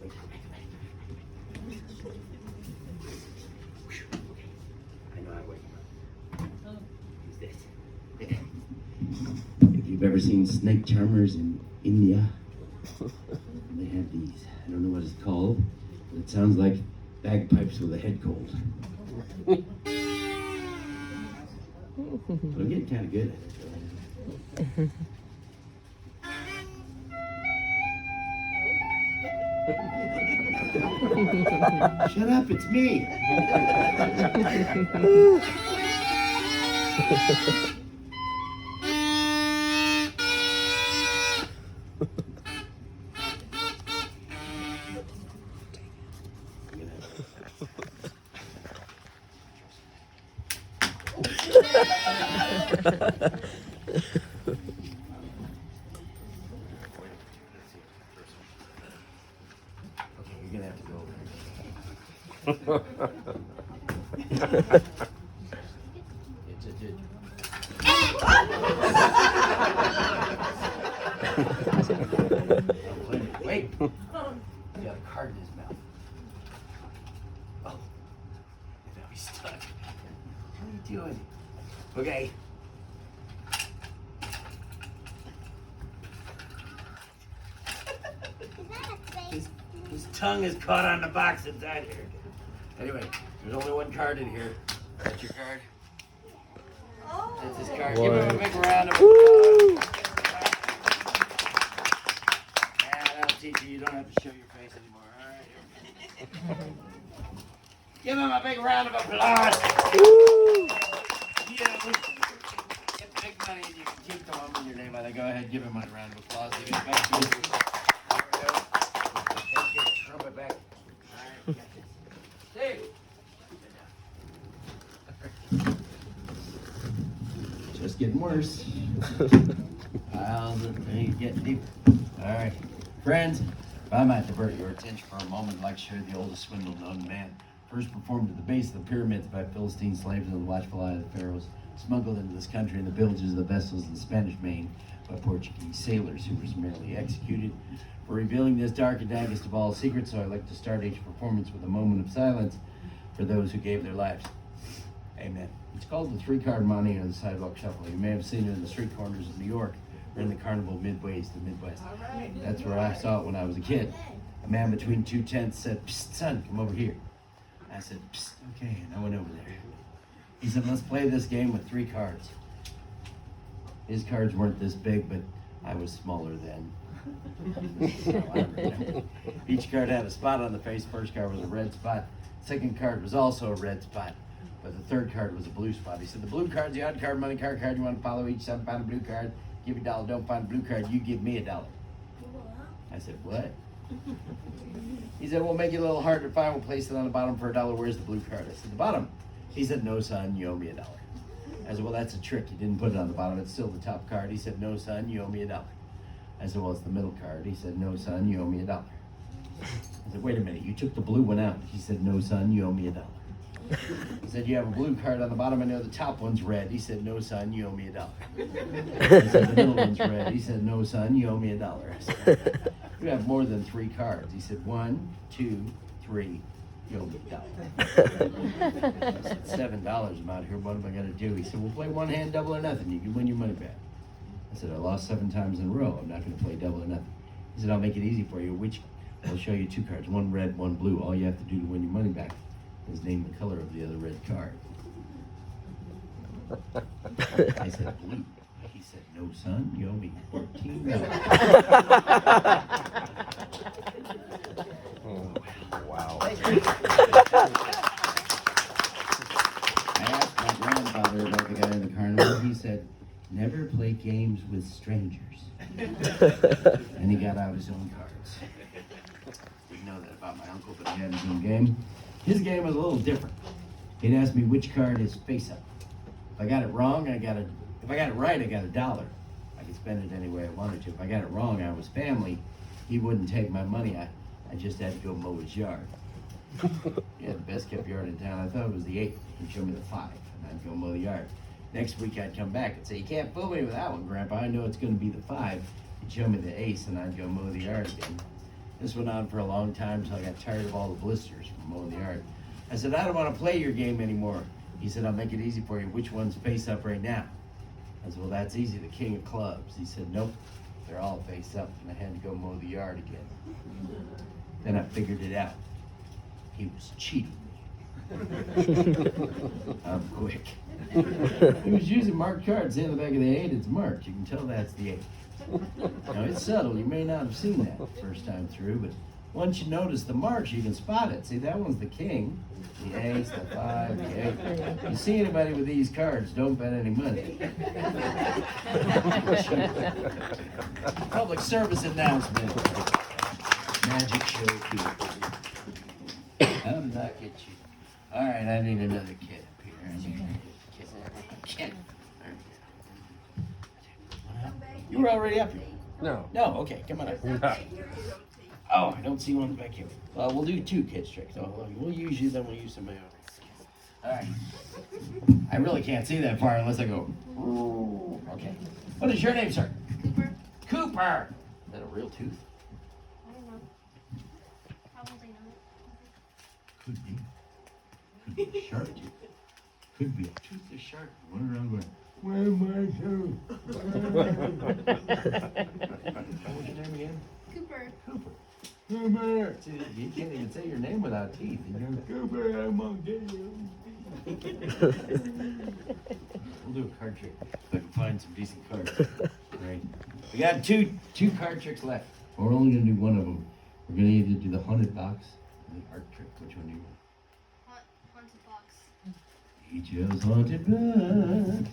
I know I wake him up. Use this. If you've ever seen snake charmers in India, they have these. I don't know what it's called, but it sounds like bagpipes with a head cold. But I'm getting kind of good at it. Shut up, it's me. Okay, you're gonna have to go over Wait! He got a card in his mouth. Oh, now he's stuck. What are you doing? Okay. His tongue is caught on the box inside here. Anyway, there's only one card in here. That's your card. That's his card. Give him a big round of applause. And that'll teach you don't have to show your face anymore. All right. Give him a big round of applause. Get big money and you can keep the one with your name on it. Go ahead, give him a round of applause. Give it back to you. There we go. put back. All right, got this. Steve. Just getting worse. Piles of things getting deeper. All right, friends, if I might divert your attention for a moment, I'd like to share the oldest swindle known to man. First performed at the base of the pyramids by Philistine slaves and the watchful eye of the pharaohs, smuggled into this country in the villages of the vessels of the Spanish Main by Portuguese sailors who were summarily executed for revealing this dark and dankest of all secrets. So I'd like to start each performance with a moment of silence for those who gave their lives. Amen. It's called the three-card money or the sidewalk shuffle. You may have seen it in the street corners of New York or in the carnival midways to Midwest. That's where I saw it when I was a kid. A man between two tents said, "Psst, son, come over here." I said, "Psst, okay," and I went over there. He said, "Let's play this game with 3 cards." His cards weren't this big, but I was smaller then. So I remember. Each card had a spot on the face. First card was a red spot. Second card was also a red spot, but the third card was a blue spot. He said, "The blue card's the odd card, money card, you want to follow each side, find a blue card, give you $1. Don't find a blue card, you give me $1. I said, "What?" He said, "We'll make it a little harder to find. We'll place it on the bottom for $1. Where's the blue card?" I said, "The bottom." He said, "No, son, you owe me $1. I said, "Well, that's a trick. You didn't put it on the bottom. It's still the top card." He said, "No, son, you owe me $1. I said, "Well, it's the middle card." He said, "No, son, you owe me $1. I said, "Wait a minute, you took the blue one out." He said, "No, son, you owe me $1. He said, "You have a blue card on the bottom. I know the top one's red." He said, "No, son, you owe me $1. I said, "The middle one's red." He said, "No, son, you owe me $1. I said, "You have more than 3 cards." He said, 1, 2, 3, you owe me $1. I said, $7 I'm out here. What am I going to do? He said, "We'll play one hand, double or nothing. You can win your money back." I said, "I lost 7 times in a row. I'm not going to play double or nothing." He said, "I'll make it easy for you. I'll show you 2 cards, 1 red, 1 blue. All you have to do to win your money back is name the color of the other red card." I said, "Blue." He said, "No, son, you owe me $14. Wow. I asked my grandfather about the guy in the carnival. He said, "Never play games with strangers." And he got out his own cards. Didn't know that about my uncle, but he had his own game. His game was a little different. He'd ask me which card is face up. If I got it wrong, if I got it right, I got $1. I could spend it any way I wanted to. If I got it wrong, I was family. He wouldn't take my money. I just had to go mow his yard. He had the best kept yard in town. I thought it was the 8. He'd show me the 5, and I'd go mow the yard. Next week, I'd come back and say, "You can't fool me with that one, Grandpa. I know it's going to be the 5. He'd show me the ace, and I'd go mow the yard again. This went on for a long time until I got tired of all the blisters from mowing the yard. I said, "I don't want to play your game anymore." He said, "I'll make it easy for you. Which one's face up right now?" I said, "Well, that's easy, the king of clubs." He said, "Nope, they're all face up," and I had to go mow the yard again. Then I figured it out. He was cheating me. I'm quick. He was using marked cards. See on the back of the 8, it's marked. You can tell that's the 8. Now, it's subtle. You may not have seen that the first time through, but once you notice the marks, you can spot it. See, that one's the king, the ace, the 5, the 8. You see anybody with these cards, don't bet any money. Public service announcement. Magic show here. I'm not get you. All right, I need another kid up here. I need another kid. You were already up here. No. No, okay, come on up. Oh, I don't see one back here. Well, we'll do 2 kids tricks. We'll use you, then we'll use somebody else. All right. I really can't see that far unless I go. Ooh. Okay. What is your name, sir? Cooper. Cooper. Is that a real tooth? I don't know. Probably not. Could be. Could be a shark tooth. Could be a toothless shark. Run around going, "Where's my tooth?" What's your name again? Cooper. Cooper. Cooper. See, you can't even say your name without teeth. You go, "Cooper, I'm gonna get you." We'll do a card trick if I can find some decent cards. Right. We got two card tricks left. We're only gonna do one of them. We're gonna either do the haunted box or the art trick. Which one do you want? Haunted box. He chose haunted box.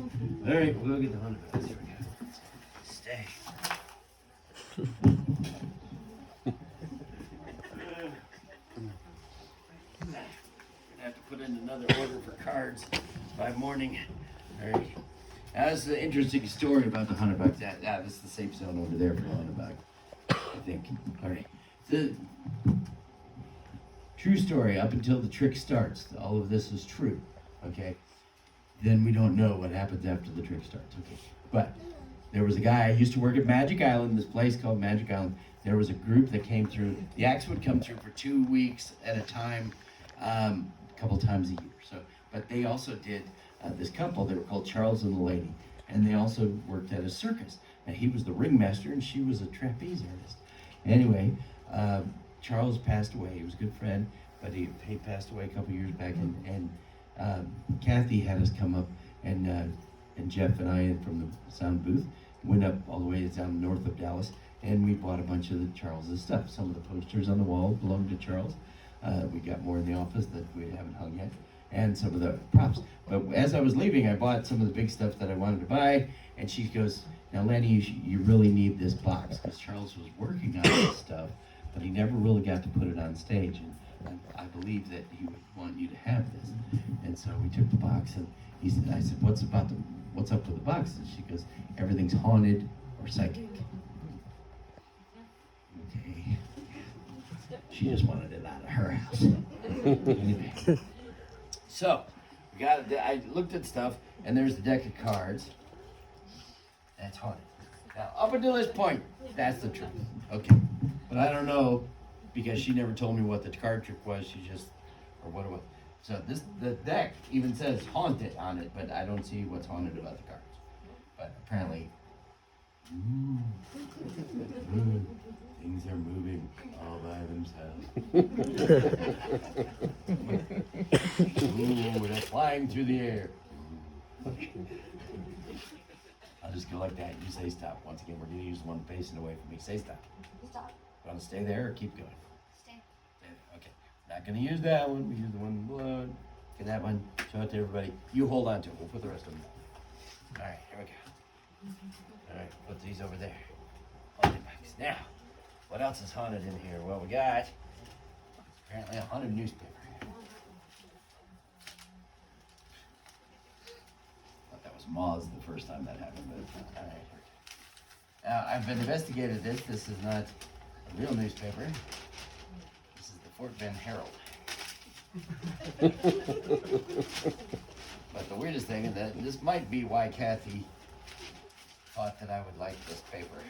All right, we'll go get the haunted box. Here we go. Stay. in another order for cards by morning. All right. That's the interesting story about the $100. This is the safe zone over there for $100, I think. All right. The true story up until the trick starts. All of this is true. Okay. Then we don't know what happens after the trick starts. Okay. But there was a guy, I used to work at Magic Island, this place called Magic Island. There was a group that came through. The acts would come through for 2 weeks at a time, a couple times a year. So, but they also did this couple. They were called Charles and the Lady, and they also worked at a circus. And he was the ringmaster, and she was a trapeze artist. Anyway, Charles passed away. He was a good friend, but he passed away a couple years back. And Kathy had us come up, and Jeff and I from the sound booth went up all the way down north of Dallas. And we bought a bunch of the Charles's stuff. Some of the posters on the wall belonged to Charles. We got more in the office that we haven't hung yet, and some of the props. But as I was leaving, I bought some of the big stuff that I wanted to buy, and she goes, "Now, Lanny, you really need this box," because Charles was working on this stuff, but he never really got to put it on stage. And I believe that he would want you to have this. And so we took the box, and I said, "What's up with the box?" And she goes, "Everything's haunted or psychic." Okay. She just wanted it out of her house. Anyway. So, I looked at stuff, and there's the deck of cards. That's haunted. Now, up until this point, that's the truth. Okay. But I don't know, because she never told me what the card trick was. She just, or what it was. So the deck even says haunted on it, but I don't see what's haunted about the cards. But apparently, things are moving all by themselves. Ooh, they're flying through the air. I'll just go like that. You say stop. Once again, we're going to use one facing away from me. Say stop. Stop. Want to stay there or keep going? Stay. Okay. Not going to use that one. We use the one below. Get that one. Show it to everybody. You hold on to it. We'll put the rest of them down. All right. Here we go. All right. Put these over there. Haunted box. Now, what else is haunted in here? Well, we got apparently a haunted newspaper. Thought that was Moz the first time that happened, but all right. Now, I've been investigated this. This is not a real newspaper. This is the Fort Bend Herald. But the weirdest thing, and that this might be why Kathy thought that I would like this paper.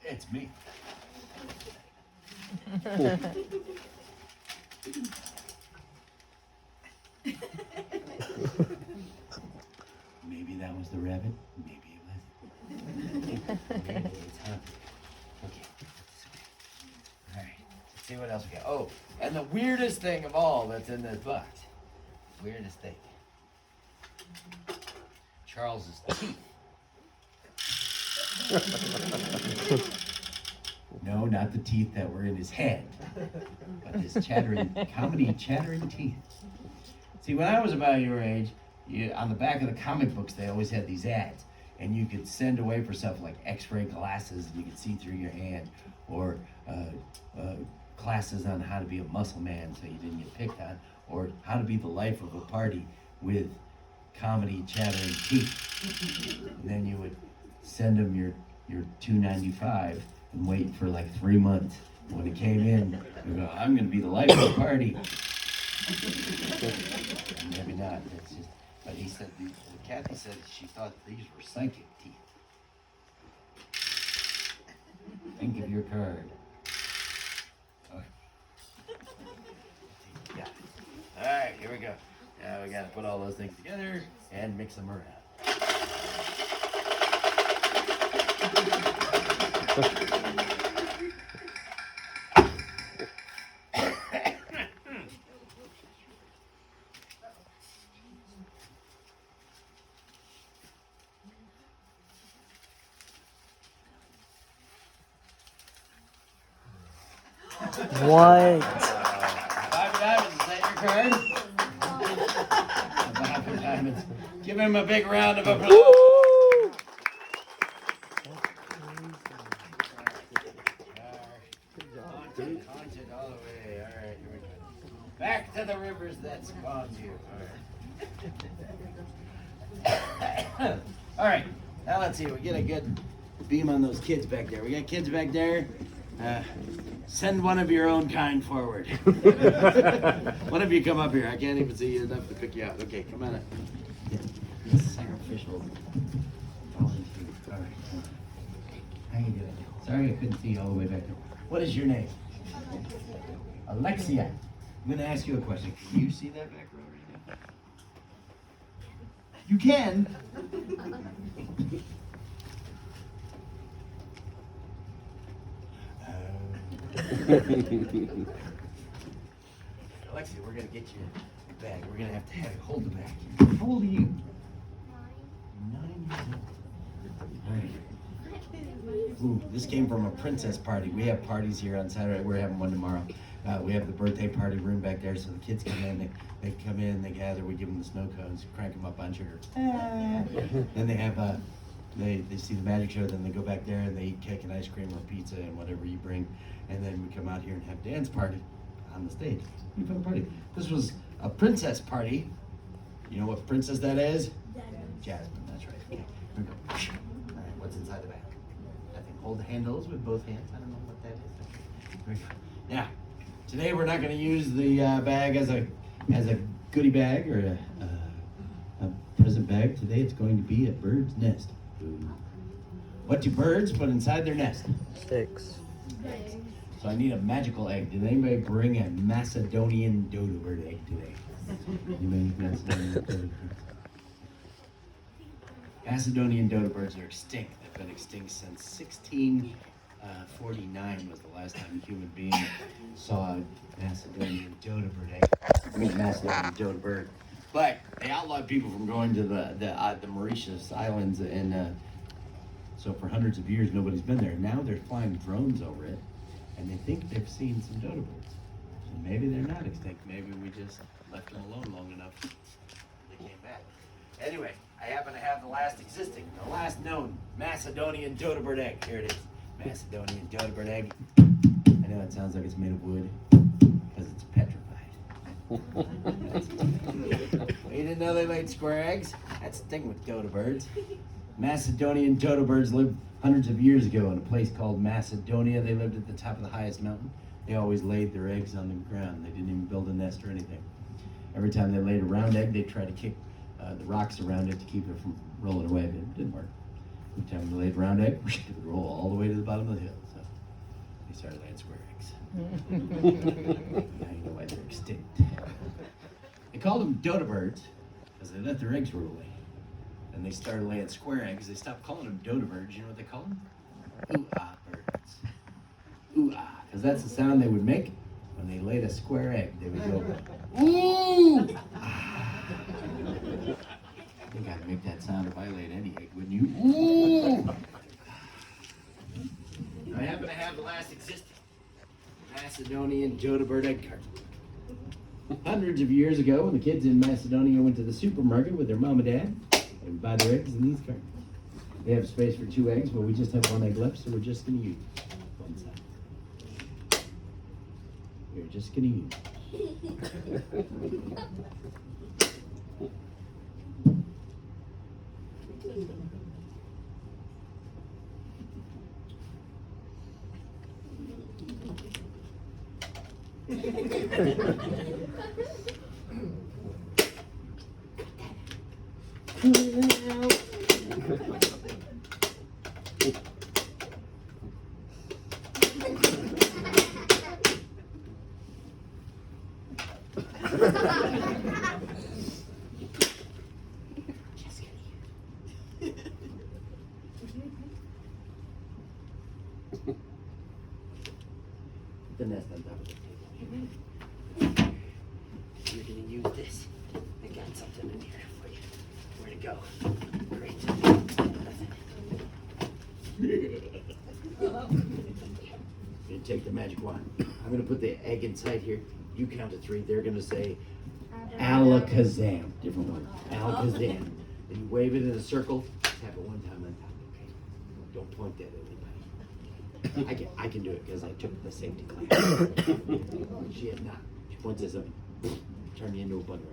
It's me. Maybe that was the rabbit. Maybe it wasn't. Maybe it's haunted. Okay. All right. Let's see what else we got. Oh, and the weirdest thing of all that's in this box. Weirdest thing. Charles's teeth. No, not the teeth that were in his head, but his comedy chattering teeth. See, when I was about your age, on the back of the comic books, they always had these ads, and you could send away for stuff like X-ray glasses, and you could see through your hand, or classes on how to be a muscle man so you didn't get picked on, or how to be the life of a party with comedy chattering teeth. And then you would send them your $2.95 and wait for like 3 months. When it came in, you go, "I'm going to be the life of the party." Maybe not. It's just, but he said, Kathy said she thought these were psychic teeth. Think of your card. Oh. Yeah. All right, here we go. Now we got to put all those things together and mix them around. What? Five of diamonds, is that your card? Five of diamonds. Give him a big round of applause. All All right, now let's see. We get a good beam on those kids back there. We got kids back there. Send one of your own kind forward. One of you come up here. I can't even see you enough to pick you out. Okay, come on up. Yeah. Sacrificial volunteer. All right. How you doing? Sorry I couldn't see you all the way back there. What is your name? Alexia. I'm going to ask you a question. Can you see that back row right now? You can. Alexia, we're going to get you a bag. We're going to have you hold the bag. How old are you? 9 years old. All right. Ooh, this came from a princess party. We have parties here on Saturday. We're having one tomorrow. We have the birthday party room back there, so the kids come in. They come in, they gather. We give them the snow cones, crank them up on sugar. Then they have they see the magic show. Then they go back there and they eat cake and ice cream or pizza and whatever you bring. And then we come out here and have dance party on the stage. We fun party. This was a princess party. You know what princess that is? Jasmine. That's right. Okay. Here we go. All right. What's inside the bag? Nothing. Hold the handles with both hands. I don't know what that is. Here we go. Now, today we're not going to use the bag as a goodie bag or a present bag. Today it's going to be a bird's nest. What do birds put inside their nest? Sticks. So I need a magical egg. Did anybody bring a Macedonian dodo bird egg today? Anybody Macedonian dodo birds? Macedonian dodo birds are extinct. They've been extinct since 1649 was the last time a human being saw a Macedonian dodo bird egg. I mean Macedonian dodo bird. But they outlawed people from going to the Mauritius Islands, and so for hundreds of years nobody's been there. Now they're flying drones over it, and they think they've seen some dodo birds. So maybe they're not extinct. Maybe we just left them alone long enough. They came back. Anyway, I happen to have the last known Macedonian dodo bird egg. Here it is, Macedonian dodo bird egg. I know it sounds like it's made of wood because it's petrified. You didn't know they laid square eggs? That's the thing with dodo birds. Macedonian dodo birds lived hundreds of years ago in a place called Macedonia. They lived at the top of the highest mountain. They always laid their eggs on the ground. They didn't even build a nest or anything. Every time they laid a round egg, they'd try to kick the rocks around it to keep it from rolling away, but it didn't work. Every time they laid a round egg, it would roll all the way to the bottom of the hill. So they started laying square eggs. Now you know why they're extinct. They called them dodo birds because they let their eggs roll away. And they started laying square eggs. They stopped calling them dodo birds. You know what they call them? Ooh-ah birds. Ooh-ah. Because that's the sound they would make when they laid a square egg. They would go, ooh! Ah. I think I'd make that sound if I laid any egg, wouldn't you? Ooh! I happen to have the last existing Macedonian dodo bird egg carton. Hundreds of years ago, when the kids in Macedonia went to the supermarket with their mom and dad, they would buy their eggs in these cartons. They have space for 2 eggs, but we just have 1 egg left, so we're just going to use one side. We're just going to use the nest on top of the table. You're going to use this. I got something in here for you. Where'd it go? Great. You take the magic wand. I'm going to put the egg inside here. You count to 3. They're going to say alakazam. Different one. Alakazam. Then you wave it in a circle. Tap it 1 time on top. Okay. Don't point that at anybody. I can do it because I took the safety class. She had not. She points this up. Turn me into a bugger.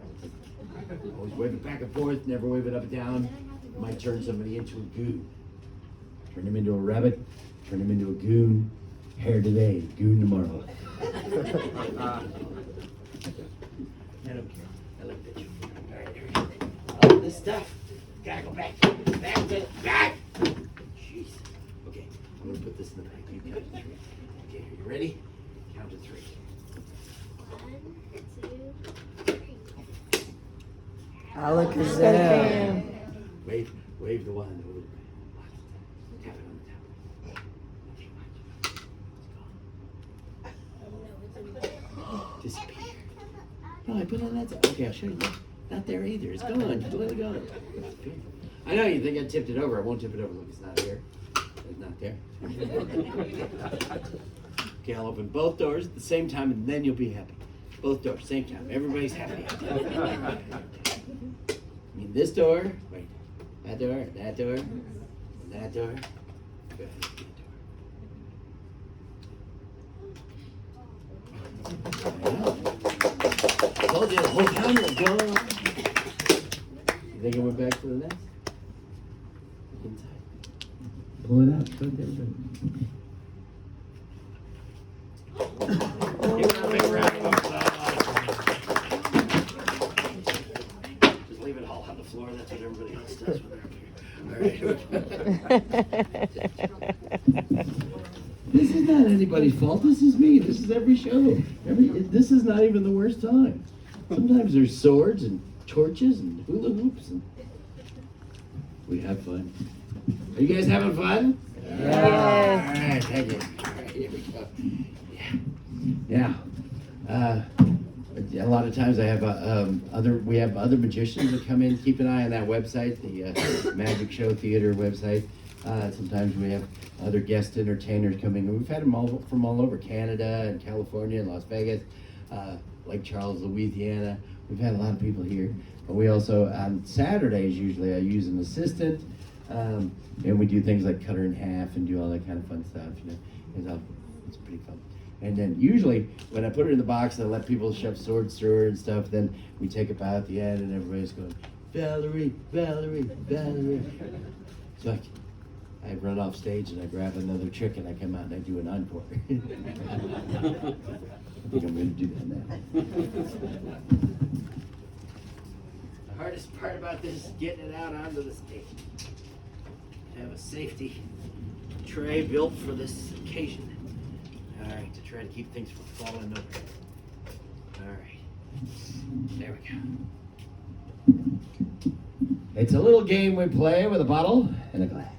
Always wave it back and forth, never wave it up and down. You might turn somebody into a goon. Turn him into a rabbit, turn him into a goon. Hair today, goon tomorrow. I don't care. I like that. All right, here we go. Oh, this stuff. Gotta go back. Back. Jeez. Okay, I'm gonna put this in the back. You count to 3. Okay, are you ready? Count to 3. 1, 2, 3. Alakazam. Wave the wand over the watch. Tap it on the top. It's gone. Disappear. No, I put it on that side. Okay, I'll show you. Not there either. It's gone. Just let it go. I know you think I tipped it over. I won't tip it over. Look, it's not here. It's not there. Okay, I'll open both doors at the same time, and then you'll be happy. Both doors, same time. Everybody's happy. I mean, this door. Wait. That door. That door. That door. Good. I told you the whole time was gone. You think it went back to the nest? Look inside. Pull it out. Show it to everybody. Give it a big round of applause. Just leave it all on the floor. That's what everybody else does when they're up here. All right. This is not anybody's fault. This is me. This is every show. This is not even the worst time. Sometimes there's swords and torches and hula hoops, and we have fun. Are you guys having fun? Yes. All right, thank you. All right, here we go. Yeah. A lot of times I have we have other magicians that come in. Keep an eye on that website, the Magic Show Theater website. Sometimes we have other guest entertainers coming. We've had them all from all over Canada and California and Las Vegas, Lake Charles, Louisiana. We've had a lot of people here. But we also, on Saturdays, usually I use an assistant, and we do things like cut her in half and do all that kind of fun stuff. It's pretty fun. And then usually when I put her in the box and I let people shove swords through her and stuff, then we take a bow at the end and everybody's going, Valerie, Valerie, Valerie. So I run off stage and I grab another trick and I come out and I do an encore. I think I'm going to do that now. The hardest part about this is getting it out onto the stage. I have a safety tray built for this occasion. All right, to try to keep things from falling over. All right, there we go. It's a little game we play with a bottle and a glass.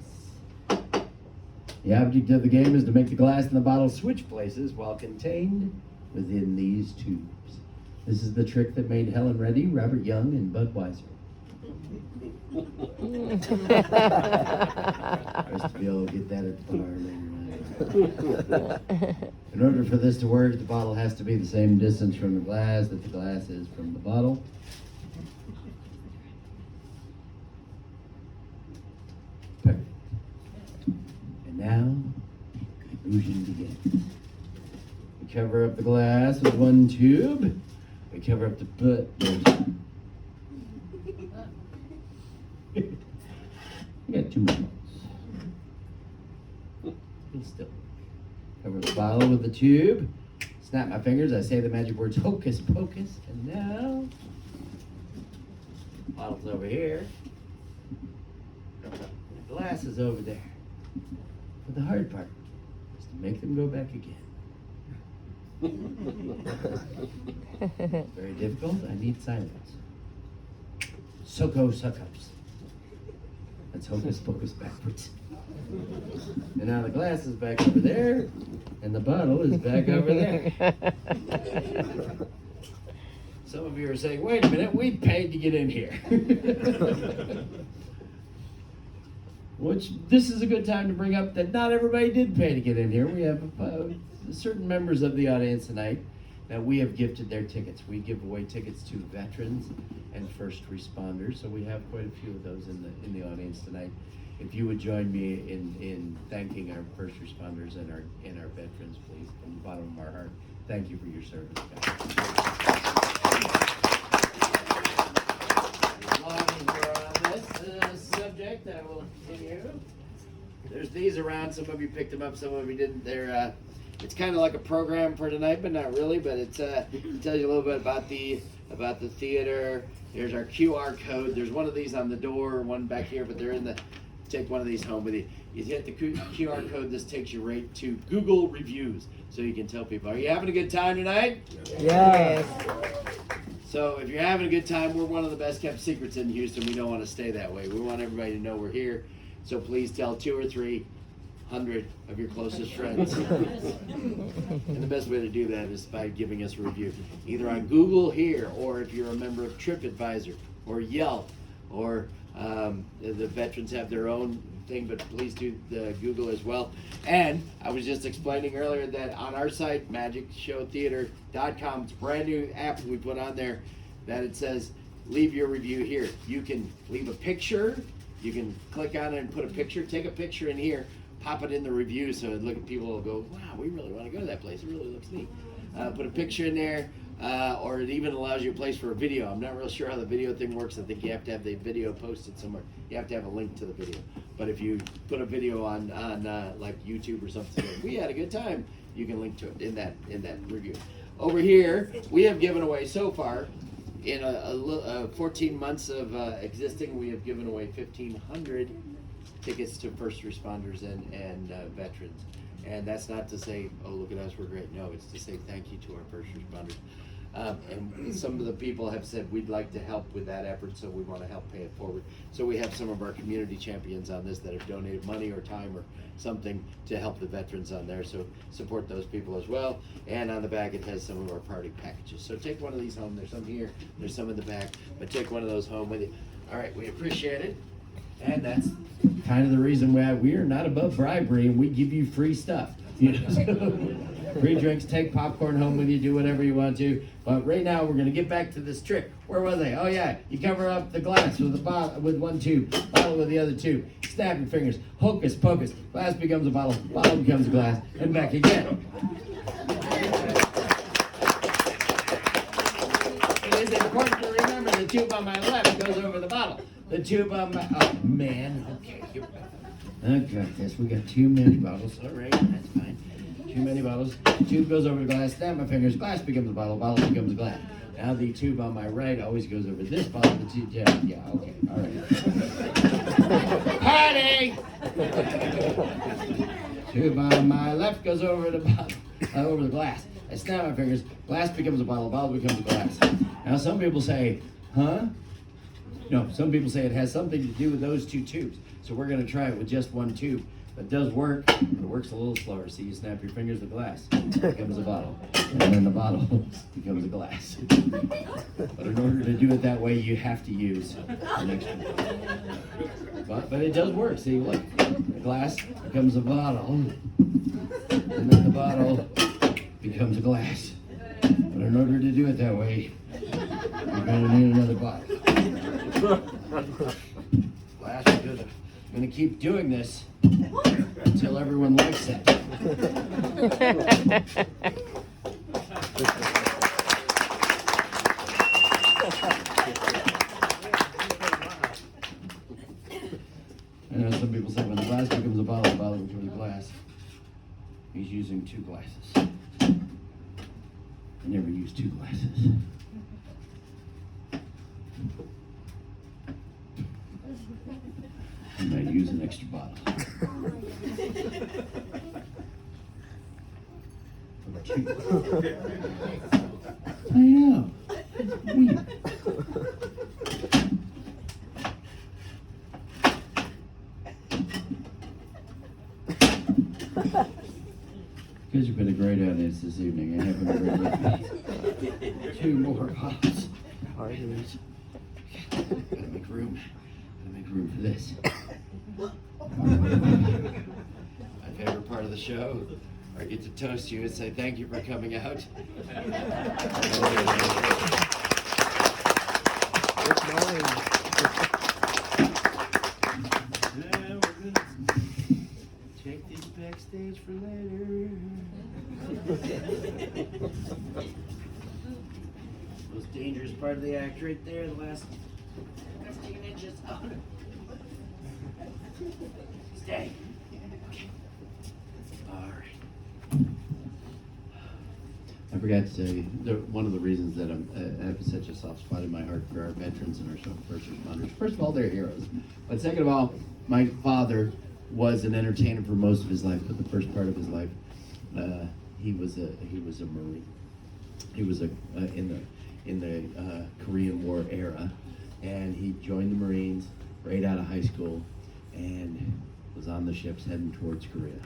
The object of the game is to make the glass and the bottle switch places while contained within these tubes. This is the trick that made Helen Reddy, Robert Young, and Budweiser. I used to be able to get that at the bar later on. In order for this to work, the bottle has to be the same distance from the glass that the glass is from the bottle. Perfect. And now, the illusion begins. We cover up the glass with one tube. We cover up the You got 2 minutes. Be still. Cover the bottle with the tube. Snap my fingers. I say the magic words hocus pocus. And now, bottle's over here. The glass is over there. But the hard part is to make them go back again. Very difficult. I need silence. Soko suck-ups. That's hocus pocus backwards. And now the glass is back over there, and the bottle is back over there. Some of you are saying, wait a minute, we paid to get in here. Which, this is a good time to bring up that not everybody did pay to get in here. We have certain members of the audience tonight that we have gifted their tickets. We give away tickets to veterans and first responders, so we have quite a few of those in the audience tonight. If you would join me in thanking our first responders and our veterans, please, from the bottom of our heart. Thank you for your service, guys. There's these around. Some of you picked them up, some of you didn't. They're it's kind of like a program for tonight, but not really. But it tells you a little bit about the theater. There's our QR code. There's one of these on the door, one back here, but they're in the. Take one of these home with you. You hit the QR code. This takes you right to Google reviews, so you can tell people, "Are you having a good time tonight?" Yes. So if you're having a good time, we're one of the best kept secrets in Houston. We don't want to stay that way. We want everybody to know we're here. So please tell 200 or 300 of your closest friends. And the best way to do that is by giving us a review, either on Google here, or if you're a member of TripAdvisor or Yelp, or the veterans have their own thing, but please do the Google as well. And I was just explaining earlier that on our site, MagicShowTheater.com, it's a brand new app we put on there that it says, leave your review here. You can leave a picture, you can click on it and put a picture, take a picture in here, pop it in the review so look at people will go, wow, we really want to go to that place, it really looks neat. Put a picture in there, or it even allows you a place for a video. I'm not real sure how the video thing works. I think you have to have the video posted somewhere. You have to have a link to the video. But if you put a video on like YouTube or something, like, we had a good time, you can link to it in that review. Over here, we have given away so far, in 14 months of existing, we have given away 1,500 tickets to first responders and veterans. And that's not to say, oh, look at us, we're great. No, it's to say thank you to our first responders. And some of the people have said we'd like to help with that effort, so we want to help pay it forward. So we have some of our community champions on this that have donated money or time or something to help the veterans on there. So support those people as well. And on the back it has some of our party packages. So take one of these home. There's some here, there's some in the back, but take one of those home with you. All right, we appreciate it. And that's kind of the reason why we are not above bribery and we give you free stuff. You know? Free drinks, take popcorn home with you, do whatever you want to. But right now we're going to get back to this trick. Where was I? Oh yeah, you cover up the glass with with one tube, bottle with the other tube. Snap your fingers, hocus pocus. Glass becomes a bottle, bottle becomes a glass, and back again. It is important to remember the tube on my left goes over the bottle. The tube on my, oh man, okay, here we go. I got this, we got too many bottles, all right, that's fine. Too many bottles, tube goes over the glass, snap my fingers, glass becomes a bottle, bottle becomes a glass. Now the tube on my right always goes over this bottle, the tube, yeah, okay, all right. Party! Tube on my left goes over the bottle, over the glass. I snap my fingers, glass becomes a bottle, bottle becomes a glass. Now some people say, huh? No, some people say it has something to do with those two tubes. So we're going to try it with just one tube. It does work, but it works a little slower. See, you snap your fingers, the glass becomes a bottle. And then the bottle becomes a glass. But in order to do it that way, you have to use an extra. But it does work. See, look, the glass becomes a bottle. And then the bottle becomes a glass. But in order to do it that way, you're going to need another bottle. Glass is good. I'm going to keep doing this until everyone likes it. I know some people say when the glass becomes a bottle, the bottle becomes a glass. He's using two glasses. I never use two glasses. I might use an extra bottle. I know. Weird. Because you've been a great audience this evening. I haven't been great. Two more bottles. Gotta make room. Gotta make room for this. My favorite part of the show, where I get to toast you and say thank you for coming out. Good morning. We're gonna take these backstage for later. Most dangerous part of the act right there, the last 15 inches. Stay. I forgot to say, one of the reasons that I have such a soft spot in my heart for our veterans and our first responders. First of all, they're heroes. But second of all, my father was an entertainer for most of his life, but the first part of his life, he was a Marine. He was in the Korean War era, and he joined the Marines right out of high school, and was on the ships heading towards Korea.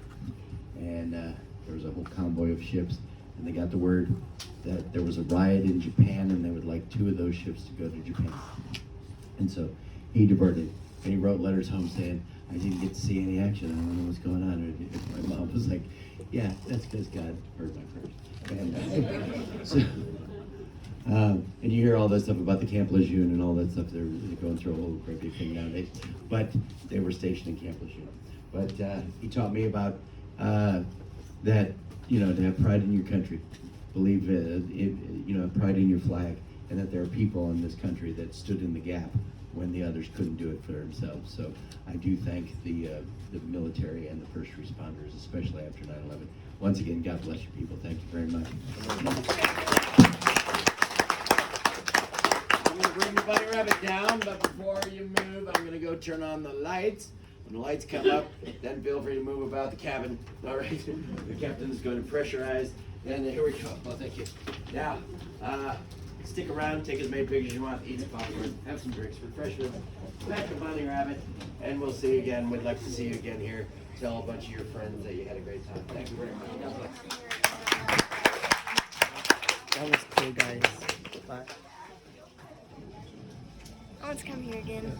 And there was a whole convoy of ships, and they got the word that there was a riot in Japan, and they would like 2 of those ships to go to Japan. And so he diverted, and he wrote letters home saying, I didn't get to see any action. I don't know what's going on. And my mom was like, yeah, that's because God heard my prayers. And and you hear all that stuff about the Camp Lejeune and all that stuff. They're going through a whole great big thing nowadays. But they were stationed in Camp Lejeune. But he taught me about that, to have pride in your country, believe, pride in your flag, and that there are people in this country that stood in the gap when the others couldn't do it for themselves. So I do thank the military and the first responders, especially after 9/11. Once again, God bless you people. Thank you very much. I'm going to bring the bunny rabbit down, but before you move, I'm going to go turn on the lights. When the lights come up, then feel free to move about the cabin. All right, the captain is going to pressurize. And here we go. Oh, thank you. Now, stick around, take as many pictures as you want, eat some popcorn, have some drinks, refreshments, back to Bunny Rabbit, and we'll see you again. We'd like to see you again here. Tell a bunch of your friends that you had a great time. Thank you very much. God bless. That was cool, guys. Bye. I want to come here again.